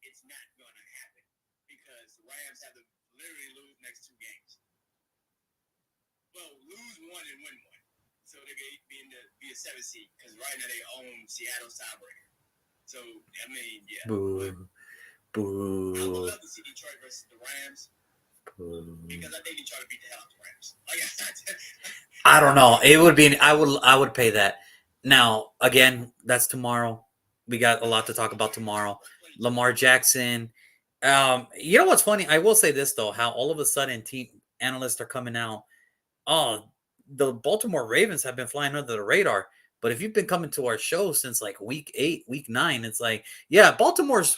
[SPEAKER 2] it's not going to happen because the Rams have to literally lose next two games. Well, lose one and win one. So they're going to be a 7 seed because right now they own Seattle's tiebreaker. So, yeah.
[SPEAKER 1] Boo. Boo.
[SPEAKER 2] I would love to see Detroit versus the Rams. Because I think Detroit would beat the hell out of the Rams.
[SPEAKER 1] I don't know. It would be. I would pay that. Now, again, that's tomorrow. We got a lot to talk about tomorrow. Lamar Jackson. You know what's funny? I will say this though, how all of a sudden team analysts are coming out. Oh, the Baltimore Ravens have been flying under the radar. But if you've been coming to our show since like week 8, week 9, it's like, yeah, Baltimore's.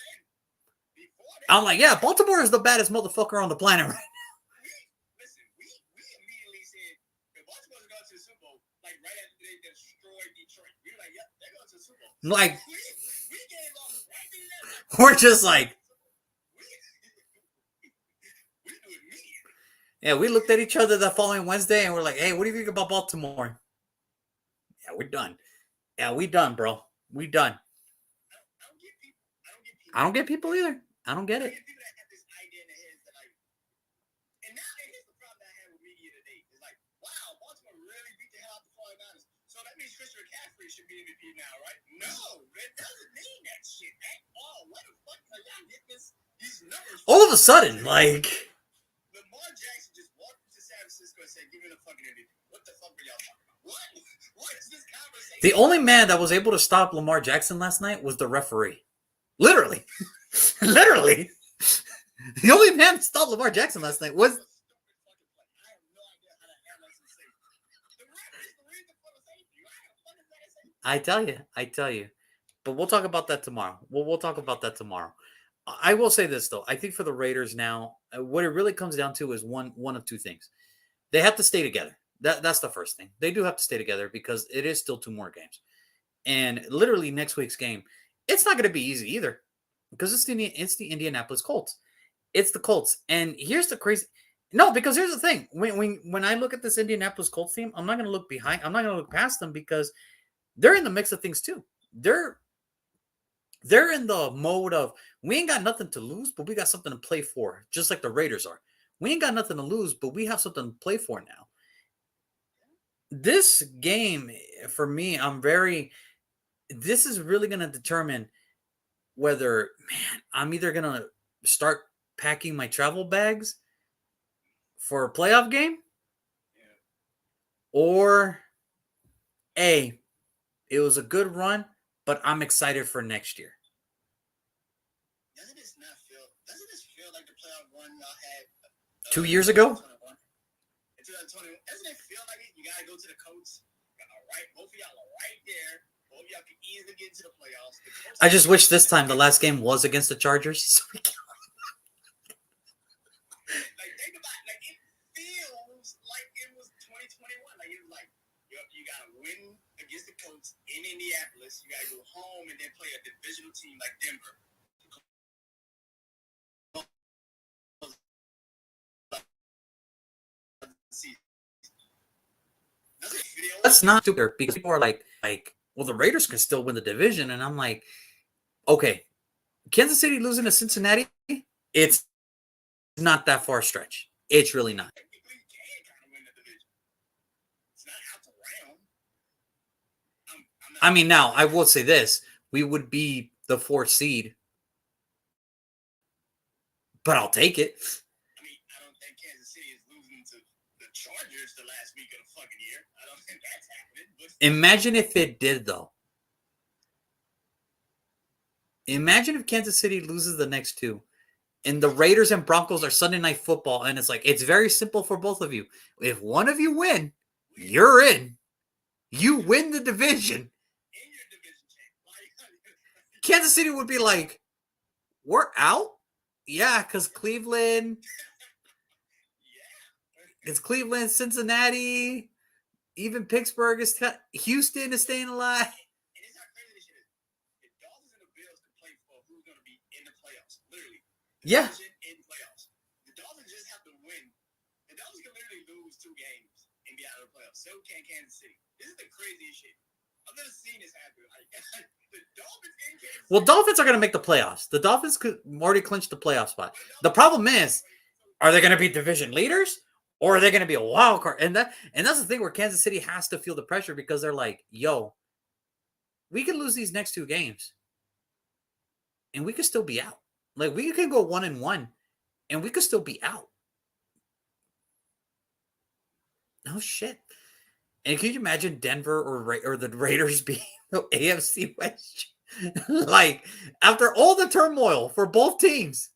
[SPEAKER 1] I'm like, yeah, Baltimore is the baddest motherfucker on the planet right
[SPEAKER 2] We immediately said the Baltimore's going to the Super Bowl, like right after they destroyed Detroit. We were like, yep, they're going to the Super Bowl.
[SPEAKER 1] now. Like,
[SPEAKER 2] We gave up right there.
[SPEAKER 1] we're just like,
[SPEAKER 2] We do it immediately.
[SPEAKER 1] yeah, we looked at each other the following Wednesday and we're like, hey, what do you think about Baltimore? Yeah, we're done. Yeah, we done, bro. We done.
[SPEAKER 2] I don't get people.
[SPEAKER 1] I don't get people either. I don't get
[SPEAKER 2] I
[SPEAKER 1] it.
[SPEAKER 2] get people that have this idea in their heads that like, and now here's the problem that I have with media today. It's like, wow, Baltimore really beat the hell out the 49ers. So that means Christian McCaffrey should be MVP now, right? No, it doesn't mean that shit at all. What the fuck are y'all getting these numbers?
[SPEAKER 1] All of a sudden, like,
[SPEAKER 2] Lamar Jackson just walked into San Francisco and said, give me the fucking MVP. What the fuck are y'all talking about? What? What is this conversation?
[SPEAKER 1] the only man that was able to stop Lamar Jackson last night was the referee. Literally. Literally. The only man that stopped Lamar Jackson last night was.
[SPEAKER 2] I have no idea how to handle this safety. The ref is the reason for the safety. How the fuck is that a safety?
[SPEAKER 1] I tell you. But we'll talk about that tomorrow. We'll talk about that tomorrow. I will say this though. I think for the Raiders now, what it really comes down to is one of two things. They have to stay together. That's the first thing. They do have to stay together because it is still 2 more games. And literally next week's game, it's not going to be easy either because it's the Indianapolis Colts. It's the Colts. And here's the crazy. No, because here's the thing. When I look at this Indianapolis Colts team, I'm not going to look behind. I'm not going to look past them because they're in the mix of things too. They're in the mode of we ain't got nothing to lose, but we got something to play for, just like the Raiders are. We ain't got nothing to lose, but we have something to play for now. This game, for me, this is really going to determine whether, man, I'm either going to start packing my travel bags for a playoff game or A, it was a good run, but I'm excited for next year.
[SPEAKER 2] Doesn't this feel like the playoff run y'all had
[SPEAKER 1] 2 years ago?
[SPEAKER 2] In 2020, doesn't it feel like it? You got to go to the Colts. All right, both of y'all are right there. Both of y'all can easily get into the playoffs.
[SPEAKER 1] I just wish this time the last game was against the Chargers.
[SPEAKER 2] Like, think about it. Like, it feels like it was 2021. Like, it was like, you got to win against the Colts in Indianapolis. You got to go home and then play a divisional team like Denver.
[SPEAKER 1] That's not stupid because people are like, well, the Raiders can still win the division. And I'm like, okay, Kansas City losing to Cincinnati, it's not that far stretch. It's really not. I mean, now I will say this: we would be the 4th seed, but I'll take it.
[SPEAKER 2] I mean, I don't think Kansas City is losing to the Chargers the last week of the fucking year. I don't think that's happening. But
[SPEAKER 1] Imagine if it did, though. Imagine if Kansas City loses the next 2, and the Raiders and Broncos are Sunday Night Football, and it's like it's very simple for both of you. If one of you win, you're in. You win the division.
[SPEAKER 2] in your division champ,
[SPEAKER 1] Kansas City would be like, we're out? Yeah, because Cleveland. It's Cleveland, Cincinnati, even Pittsburgh is Houston is staying alive.
[SPEAKER 2] And it's how crazy this shit is. The Dolphins and the Bills can play for who's going to be in the playoffs, literally.
[SPEAKER 1] Yeah.
[SPEAKER 2] In playoffs. The Dolphins just have to win. The Dolphins can literally lose 2 games and be out of the playoffs. So can Kansas City. This is the craziest shit. I've never seen this happen. Like, the Dolphins in Kansas City.
[SPEAKER 1] Well, Dolphins are going to make the playoffs. The Dolphins could already clinch the playoff spot. The problem is, are they going to be division leaders? Or are they going to be a wild card? And that's the thing where Kansas City has to feel the pressure because they're like, yo, we can lose these next 2 games. And we could still be out. Like, we can go 1-1 and we could still be out. Oh, shit. And can you imagine Denver or the Raiders being the AFC West? Like, after all the turmoil for both teams.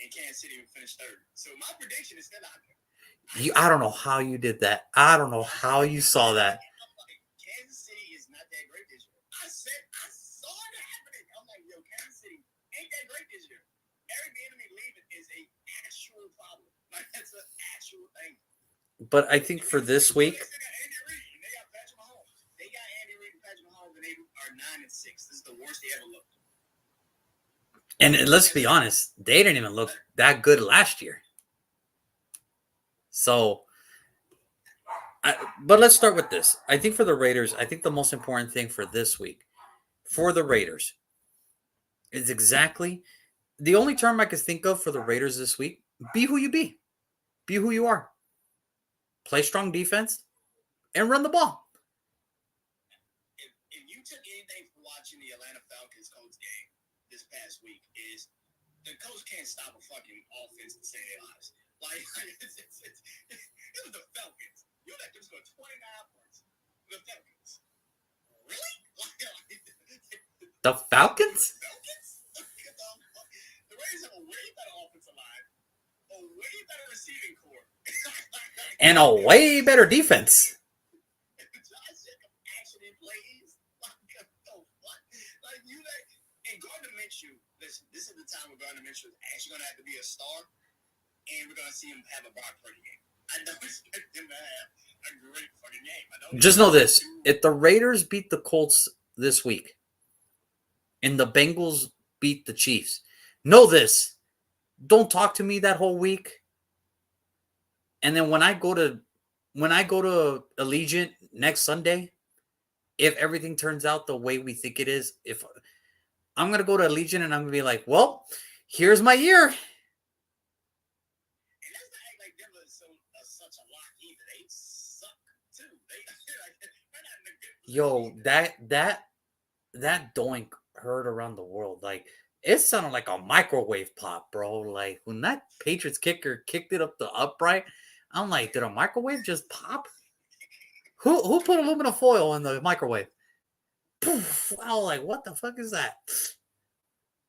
[SPEAKER 2] and Kansas City would finish third. So my prediction is still out there.
[SPEAKER 1] I don't know how you did that. I don't know how you saw that.
[SPEAKER 2] I'm like, Kansas City is not that great this year. I saw it happening. I'm like, yo, Kansas City ain't that great this year. Eric Bieniemy leaving is a actual problem. Like, that's an actual thing.
[SPEAKER 1] But I think for this week,
[SPEAKER 2] They still got Andy Reid and they got Patrick Mahomes. They got Andy Reid and Patrick Mahomes, and they are 9-6. This is the worst they ever looked.
[SPEAKER 1] and let's be honest, they didn't even look that good last year. So, but let's start with this. I think for the Raiders, I think the most important thing for this week, for the Raiders, is exactly the only term I could think of for the Raiders this week. Be who you be. Be who you are. Play strong defense and run the ball.
[SPEAKER 2] If you took anything from watching the Atlanta Falcons Colts game this past week, is the Colts can't stop a fucking offense to save their lives. Like, it was the Falcons. You let them score 29 points. The Falcons. Really?
[SPEAKER 1] The Falcons?
[SPEAKER 2] The Raiders have a way better offensive line, a way better receiving core,
[SPEAKER 1] and a way better defense.
[SPEAKER 2] Actually plays. Like, you like, and Gardner Minshew, listen, this is the time where Gardner Minshew is actually going to have to be a star, and we're going to see him have a Brock Purdy game. I don't expect him to have a great fucking game.
[SPEAKER 1] Just know this. If the Raiders beat the Colts this week and the Bengals beat the Chiefs, know this. Don't talk to me that whole week. And then when I go to Allegiant next Sunday, if everything turns out the way we think it is, if I'm going to go to Allegiant and I'm going to be like, well, here's my year. Yo, that doink heard around the world. Like, it sounded like a microwave pop, bro. Like, when that Patriots kicker kicked it up the upright, I'm like, did a microwave just pop? Who put aluminum foil in the microwave? Poof. I was like, what the fuck is that?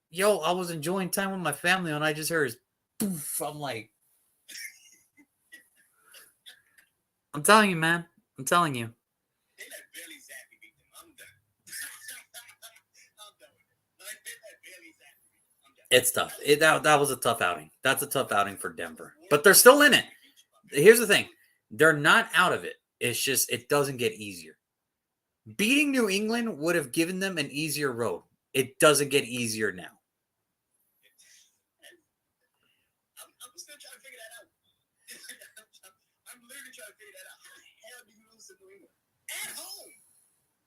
[SPEAKER 1] Yo, I was enjoying time with my family and I just heard poof. I'm like, I'm telling you, man. I'm telling you. It's tough. That was a tough outing. That's a tough outing for Denver. But they're still in it. Here's the thing. They're not out of it. It's just it doesn't get easier. Beating New England would have given them an easier road. It doesn't get easier now.
[SPEAKER 2] I'm still trying to figure that out. I'm literally trying to figure that out. How the hell do you lose to New England? At home.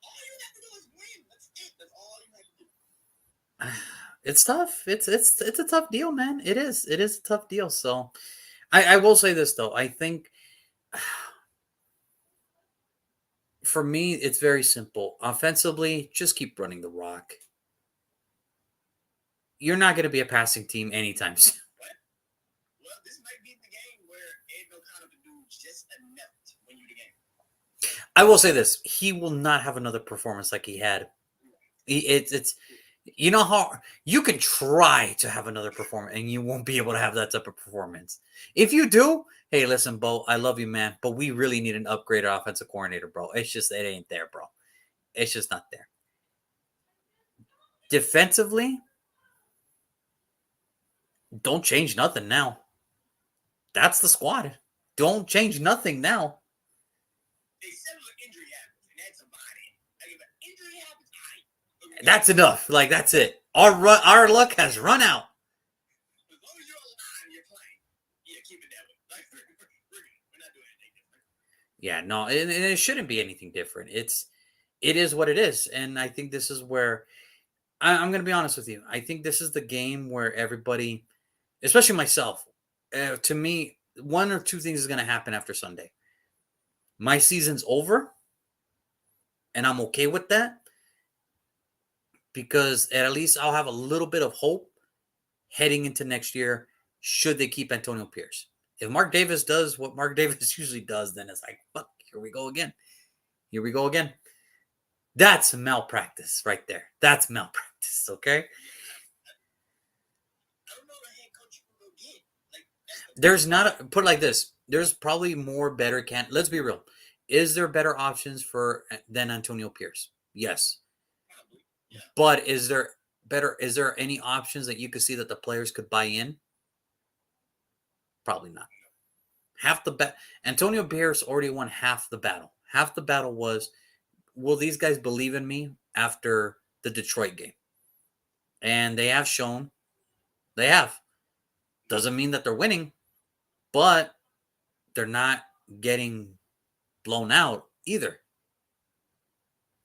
[SPEAKER 2] All you have to do is win. That's it. That's all you have to do.
[SPEAKER 1] It's tough. It's a tough deal, man. It is. It is a tough deal. So I will say this though. I think for me, it's very simple. Offensively, just keep running the rock. You're not going to be a passing team anytime soon.
[SPEAKER 2] Well, this might be the game where Ed O'Connell can do just enough to win you the game.
[SPEAKER 1] I will say this: he will not have another performance like he had. It's you know how you can try to have another performance and you won't be able to have that type of performance. If you do, hey, listen, Bo, I love you, man, but we really need an upgraded offensive coordinator, bro. It's just it ain't there, bro. It's just not there. Defensively, don't change nothing now. That's the squad. Don't change nothing now.
[SPEAKER 2] They settle an injury happens, and that's about it. Like, if an injury happens,
[SPEAKER 1] that's enough. Like, that's it. Our luck has run out.
[SPEAKER 2] As long as you're alive and you're playing, yeah, keep it that way. Like, we're not doing anything different.
[SPEAKER 1] Yeah, no, and it shouldn't be anything different. It is what it is, and I think this is where I'm going to be honest with you. I think this is the game where everybody, especially myself, to me, one or two things is going to happen after Sunday. My season's over, and I'm okay with that because at least I'll have a little bit of hope heading into next year should they keep Antonio Pierce. If Mark Davis does what Mark Davis usually does, then it's like, fuck, here we go again. Here we go again. That's malpractice right there. That's malpractice, okay?
[SPEAKER 2] I don't know the head coach will go get.
[SPEAKER 1] There's not a, put it like this. There's probably more better can. Let's be real. Is there better options for than Antonio Pierce? Yes,
[SPEAKER 2] Probably. Yeah.
[SPEAKER 1] but is there better? Is there any options that you could see that the players could buy in? Probably not. Half the Antonio Pierce already won half the battle. Half the battle was, will these guys believe in me after the Detroit game? And they have shown they have. Doesn't mean that they're winning, but they're not getting blown out either.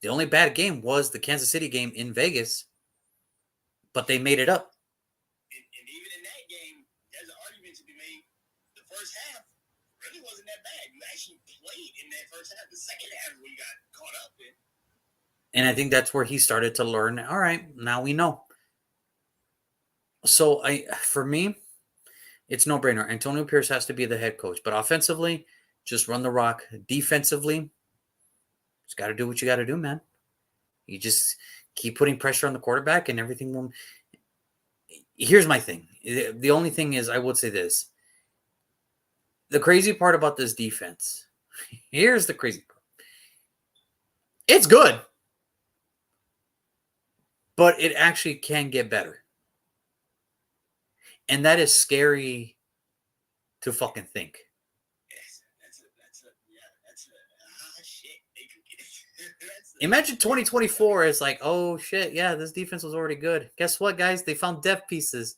[SPEAKER 1] The only bad game was the Kansas City game in Vegas, but they made it up.
[SPEAKER 2] And even in that game, there's an argument to be made. The first half really wasn't that bad. You actually played in that first half. The second half is when you got caught up in.
[SPEAKER 1] And I think that's where he started to learn. All right, now we know. So for me, it's no brainer. Antonio Pierce has to be the head coach, but offensively, just run the rock. Defensively, just got to do what you got to do, man. You just keep putting pressure on the quarterback, and everything will. Here's my thing. The only thing is, I would say this. The crazy part about this defense. Here's the crazy part. It's good, but it actually can get better. And that is scary to fucking think. Imagine 2024 is like, oh shit, yeah, this defense was already good. Guess what, guys? They found depth pieces.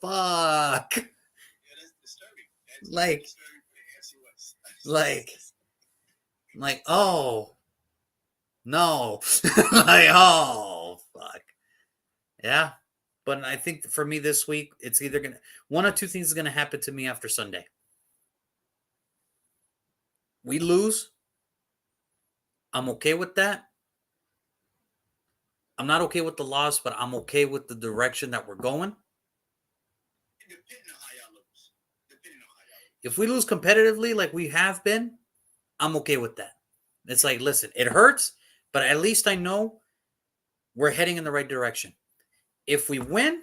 [SPEAKER 1] Fuck.
[SPEAKER 2] Yeah, that's disturbing. That's
[SPEAKER 1] Like,
[SPEAKER 2] disturbing for the AFC West.
[SPEAKER 1] like, oh no. Like, oh fuck. Yeah. But I think for me this week, it's either gonna one or two things is gonna happen to me after Sunday. We lose. I'm okay with that. I'm not okay with the loss, but I'm okay with the direction that we're going.
[SPEAKER 2] Depending on how y'all lose. Depending on how y'all lose.
[SPEAKER 1] If we lose competitively like we have been, I'm okay with that. It's like, listen, it hurts, but at least I know we're heading in the right direction. If we win,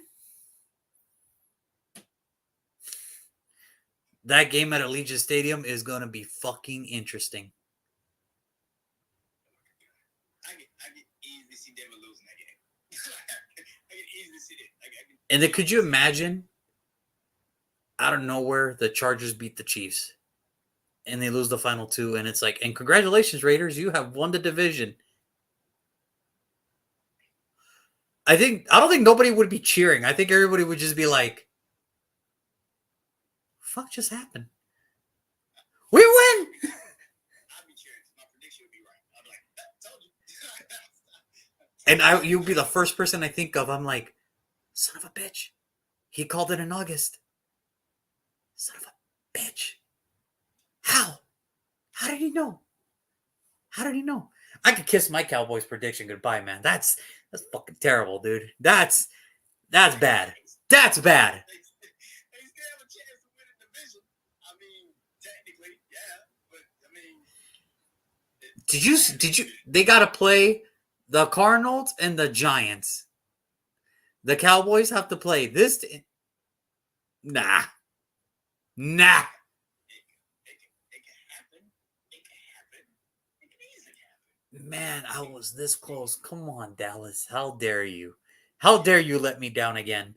[SPEAKER 1] that game at Allegiant Stadium is going to be fucking interesting.
[SPEAKER 2] I can easily see Denver losing that game. I can easily see it.
[SPEAKER 1] And then could you imagine out of nowhere the Chargers beat the Chiefs and they lose the final two, and it's like, and congratulations, Raiders, you have won the division. I don't think nobody would be cheering. I think everybody would just be like, fuck just happened? We win!
[SPEAKER 2] I'd be cheering. My prediction would be right. I'd be like, told you.
[SPEAKER 1] And you'll be the first person I think of. I'm like, son of a bitch. He called it in August. Son of a bitch. How? How did he know? How did he know? I could kiss my Cowboys prediction goodbye, man. That's fucking terrible, dude. That's bad. That's bad.
[SPEAKER 2] They still have a chance to win the division. I mean, technically, yeah, but I mean,
[SPEAKER 1] Did you? They got to play the Cardinals and the Giants. The Cowboys have to play this. Nah.
[SPEAKER 2] it can happen. It can happen. It can easily happen.
[SPEAKER 1] Man, I was this close. Come on, Dallas. How dare you? How dare you let me down again?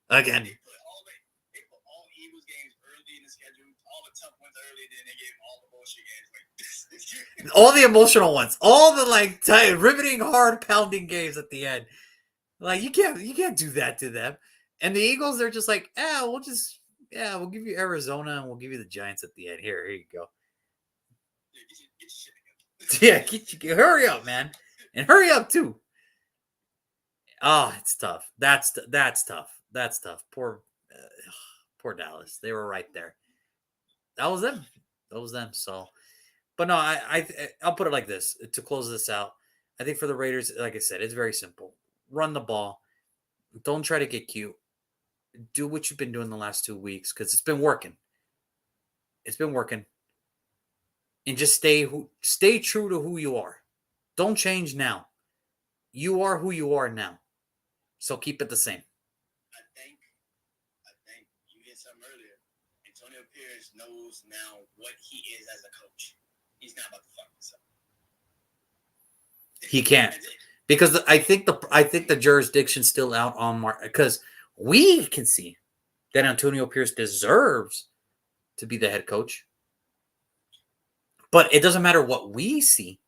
[SPEAKER 1] Again.
[SPEAKER 2] They put all Eagles games early in the schedule, all the tough ones early, then they gave all the bullshit games.
[SPEAKER 1] All the emotional ones. All the like riveting, hard pounding games at the end. Like you can't do that to them. And the Eagles, they're just like, we'll give you Arizona and we'll give you the Giants at the end. Here you go.
[SPEAKER 2] Get your shit together.
[SPEAKER 1] Hurry up, man. And hurry up too. Oh, it's tough. That's tough. That's tough. Poor Dallas. They were right there. That was them. So, but no, I'll put it like this to close this out. I think for the Raiders, like I said, it's very simple. Run the ball. Don't try to get cute. Do what you've been doing the last 2 weeks because it's been working. It's been working. And just stay true to who you are. Don't change now. You are who you are now. So keep it the same.
[SPEAKER 2] I think you hit something earlier. Antonio Pierce knows now what he is as a coach. He's not about to fuck himself.
[SPEAKER 1] He can't, because I think the jurisdiction's still out on Mark, because we can see that Antonio Pierce deserves to be the head coach, but it doesn't matter what we see.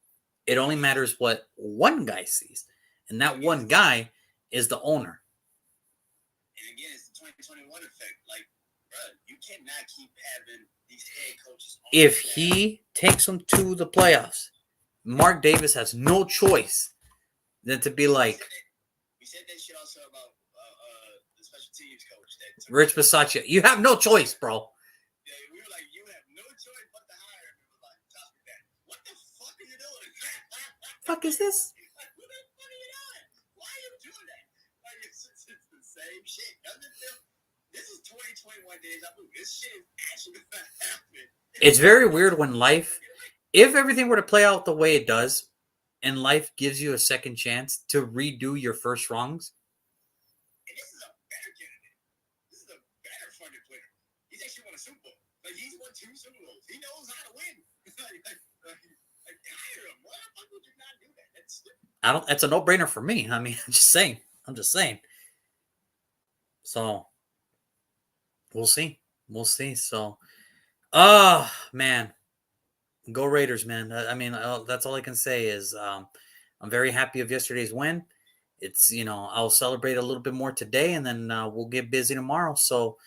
[SPEAKER 1] It only matters what one guy sees, and that one guy is the owner.
[SPEAKER 2] And again, it's the 2021 effect. Like, bro, you cannot keep having these head coaches.
[SPEAKER 1] If he takes them to the playoffs, Mark Davis has no choice than to be like,
[SPEAKER 2] we said that shit also about the special teams coach.
[SPEAKER 1] Rich Bisaccia. You have no choice, bro.
[SPEAKER 2] Yeah, we were like, you have no choice but to hire him. We were like, tell me that. What the fuck are you doing?
[SPEAKER 1] Fuck is this?
[SPEAKER 2] Like, what the fuck are you doing? Why are you doing that? Like, it's the same shit. This is 2021 days. I mean, this shit is actually gonna happen.
[SPEAKER 1] It's very weird when life, if everything were to play out the way it does, and life gives you a second chance to redo your first wrongs.
[SPEAKER 2] And this is a better candidate. This is a better fucking player. He's actually won a Super Bowl. Like, he's won 2 Super Bowls. He knows how to win. like hire him. Why the fuck would you not do that?
[SPEAKER 1] That's a no-brainer for me. I mean, I'm just saying. So we'll see. So, man, go Raiders, man. I mean, that's all I can say is I'm very happy of yesterday's win. It's, I'll celebrate a little bit more today, and then we'll get busy tomorrow. So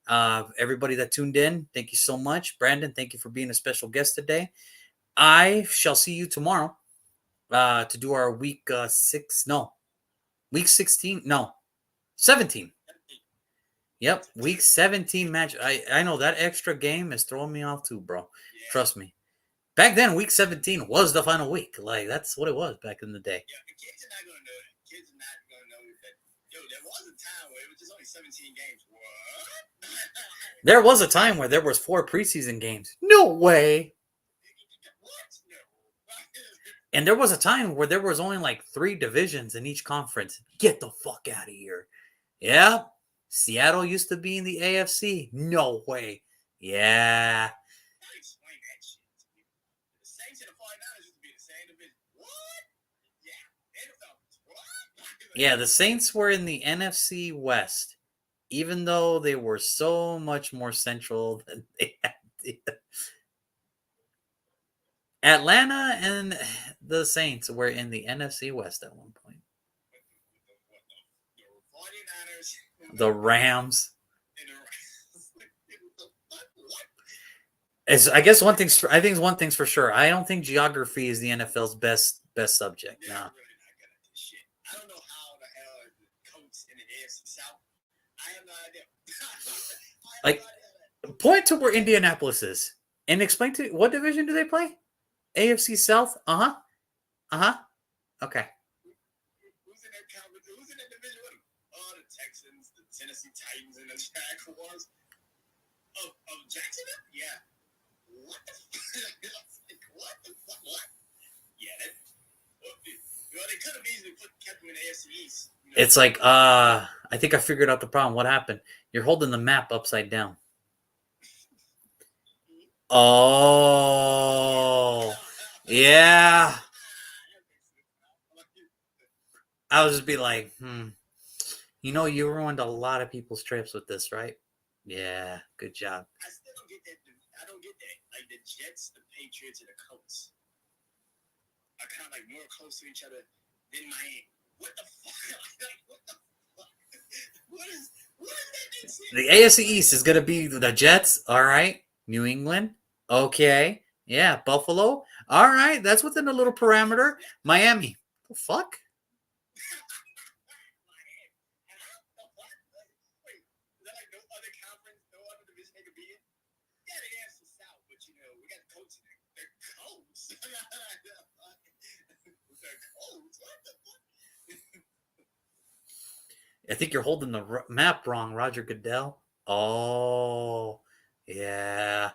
[SPEAKER 1] everybody that tuned in, thank you so much. Brandon, thank you for being a special guest today. I shall see you tomorrow to do our week 17. Yep, week 17 match. I know that extra game is throwing me off too, bro. Yeah. Trust me. Back then, week 17 was the final week. Like, that's what it was back in the day.
[SPEAKER 2] Yeah, the kids are not going to know that. Kids are not going to know that. Yo, there was a time where it was just only 17 games. What?
[SPEAKER 1] There was a time where there was 4 preseason games. No way.
[SPEAKER 2] What? No.
[SPEAKER 1] And there was a time where there was only like 3 divisions in each conference. Get the fuck out of here. Yeah. Seattle used to be in the AFC. No way. Yeah.
[SPEAKER 2] Explain that shit to me. The Saints and the 49ers used to be in the same division. What? Yeah. And the Falcons. What?
[SPEAKER 1] Yeah, the Saints were in the NFC West, even though they were so much more central than they had. Atlanta and the Saints were in the NFC West at one point.
[SPEAKER 2] The 49ers.
[SPEAKER 1] The Rams. I guess one thing's for sure. I don't think geography is the NFL's best subject.
[SPEAKER 2] Yeah,
[SPEAKER 1] No.
[SPEAKER 2] really not good at this shit. I don't know how the hell are the Colts in the AFC South. I have no idea.
[SPEAKER 1] Point to where Indianapolis is and explain to what division do they play? AFC South? Uh-huh. Okay.
[SPEAKER 2] Who's in that conference? Who's in that division with them? Oh, the Texans, the Tennessee Titans, and the Jaguars. Of Jacksonville? Yeah. What the fuck? What the fuck? What? Yeah, they could have easily kept them in the AFC East.
[SPEAKER 1] It's like, I think I figured out the problem. What happened? You're holding the map upside down. Oh, yeah. I was just be like, you ruined a lot of people's trips with this, right? Yeah, good job.
[SPEAKER 2] I still don't get that. I don't get that. Like, the Jets, the Patriots, and the Colts are kind of like more close to each other than Miami. What the fuck? What the fuck? What is that?
[SPEAKER 1] The AFC East is going to be the Jets, all right. New England, okay. Yeah, Buffalo, all right. That's within a little parameter. Miami, the fuck? I think you're holding the map wrong, Roger Goodell. Oh, yeah.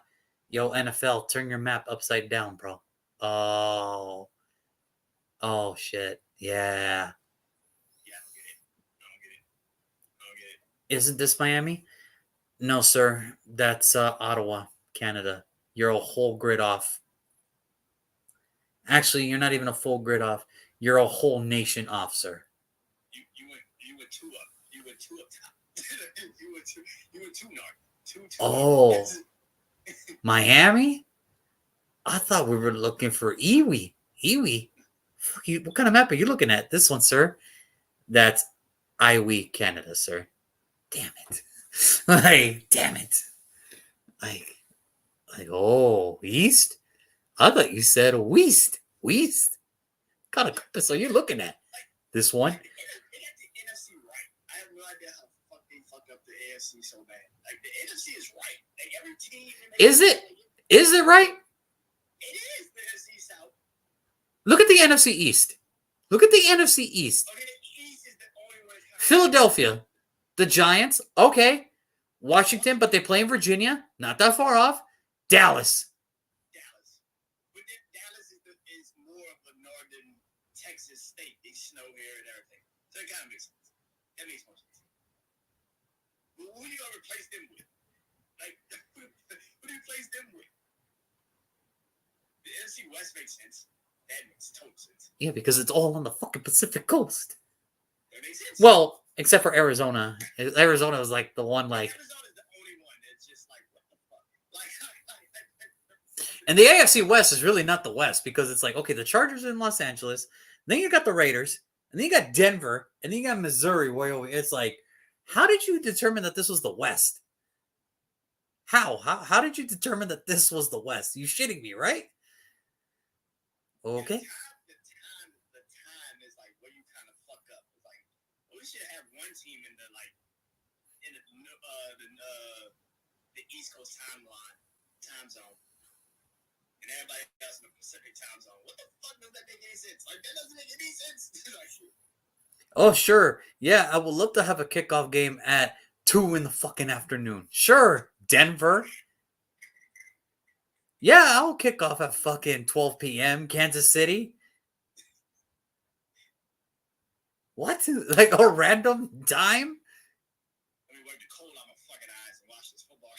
[SPEAKER 1] Yo, NFL, turn your map upside down, bro. Oh, shit. Yeah.
[SPEAKER 2] Yeah, I don't get it.
[SPEAKER 1] Isn't this Miami? No, sir. That's Ottawa, Canada. You're a whole grid off. Actually, you're not even a full grid off. You're a whole nation off, sir.
[SPEAKER 2] You were two up. You were two up top. you were two north. Two
[SPEAKER 1] Oh,
[SPEAKER 2] north.
[SPEAKER 1] Miami? I thought we were looking for Iwi. Iwi? What kind of map are you looking at? This one, sir. That's Iwi, Canada, sir. Damn it. Like, damn it. Like, oh, east? I thought you said west. West? What kind of compass are you looking at? This one?
[SPEAKER 2] They got the NFC right. I have no idea how they fucked up the AFC so bad. Like the NFC is right. Like every team.
[SPEAKER 1] Is it? Is it right?
[SPEAKER 2] It is the NFC South.
[SPEAKER 1] Look at the NFC East. Look at the NFC East.
[SPEAKER 2] Okay, the East is the only one.
[SPEAKER 1] Philadelphia, the Giants, okay. Washington, but they play in Virginia, not that far off. Dallas.
[SPEAKER 2] But then Dallas is more of a northern Texas state. They snow here and everything. So it kind of makes sense. That makes more sense. But who do you replace them with? Like, who do you replace them with? The NFC West makes sense. That makes total sense.
[SPEAKER 1] Yeah, because it's all on the fucking Pacific Coast.
[SPEAKER 2] That makes sense.
[SPEAKER 1] Well, except for Arizona. Arizona was like the one, like.
[SPEAKER 2] Arizona's the only one that's just like, what the fuck?
[SPEAKER 1] And the AFC West is really not the West because it's like, okay, the Chargers are in Los Angeles. Then you got the Raiders. And then you got Denver. And then you got Missouri. Where it's like, how did you determine that this was the West? How did you determine that this was the West? You shitting me, right? Okay.
[SPEAKER 2] The time is like where you kind of fuck up. It's like, we should have one team in the East Coast time zone, and everybody else in the Pacific time zone. What the fuck does that make any sense? Like that doesn't make any sense.
[SPEAKER 1] Oh, sure. Yeah, I would love to have a kickoff game at 2 in the fucking afternoon. Sure, Denver. Yeah, I'll kick off at fucking 12 p.m. Kansas City. What? Like a random time?
[SPEAKER 2] I mean, wipe the cold out my fucking eyes and watch this football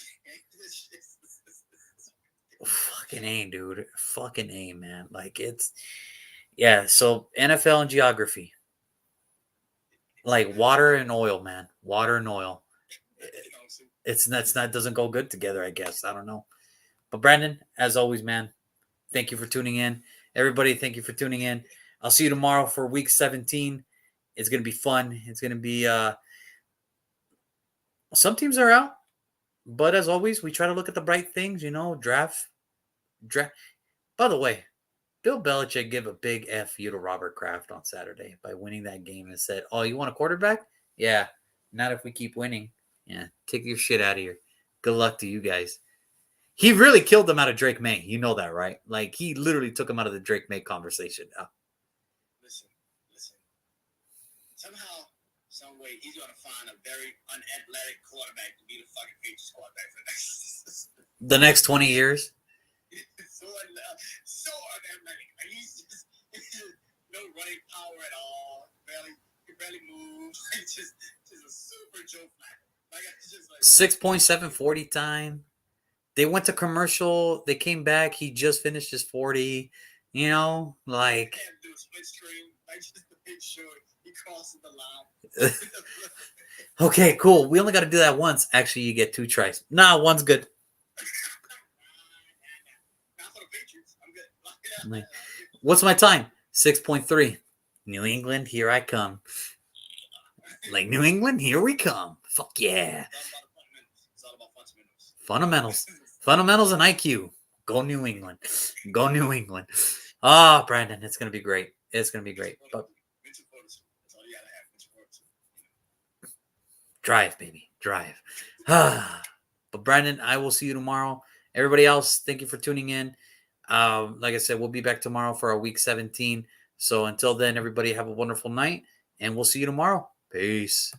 [SPEAKER 2] game.
[SPEAKER 1] Fucking A, dude. Fucking A, man. Like it's, yeah. So NFL and geography, like water and oil, man. Water and oil. That's not doesn't go good together. I guess I don't know. But Brandon, as always, man, thank you for tuning in. Everybody, thank you for tuning in. I'll see you tomorrow for week 17. It's going to be fun. It's going to be some teams are out, but as always, we try to look at the bright things, draft. By the way, Bill Belichick gave a big F you to Robert Kraft on Saturday by winning that game and said, "Oh, you want a quarterback? Yeah, not if we keep winning. Yeah, take your shit out of here. Good luck to you guys." He really killed them out of Drake May. You know that, right? Like, he literally took him out of the Drake May conversation.
[SPEAKER 2] Listen. Somehow, some way, he's going to find a very unathletic quarterback to be the fucking Patriots quarterback for
[SPEAKER 1] the next 20 years.
[SPEAKER 2] So unathletic. Like, he's just no running power at all. He barely moves. He's just a super Joe Flacco. Like, it's just like
[SPEAKER 1] 6.7 40 time. They went to commercial. They came back. He just finished his 40. Like.
[SPEAKER 2] Do a split screen, like just to make sure he crosses the line.
[SPEAKER 1] Okay, cool. We only got to do that once. Actually, you get 2 tries. Nah, one's good.
[SPEAKER 2] Not for the Patriots. I'm good.
[SPEAKER 1] What's my time? 6.3. New England, here I come. Like, New England, here we come. Fuck yeah.
[SPEAKER 2] It's all about fundamentals.
[SPEAKER 1] Fundamentals and IQ. Go New England. Go New England. Ah, Brandon, it's going to be great. It's going to be great. But drive, baby. Drive. But Brandon, I will see you tomorrow. Everybody else, thank you for tuning in. Like I said, we'll be back tomorrow for our week 17. So until then, everybody have a wonderful night, and we'll see you tomorrow. Peace.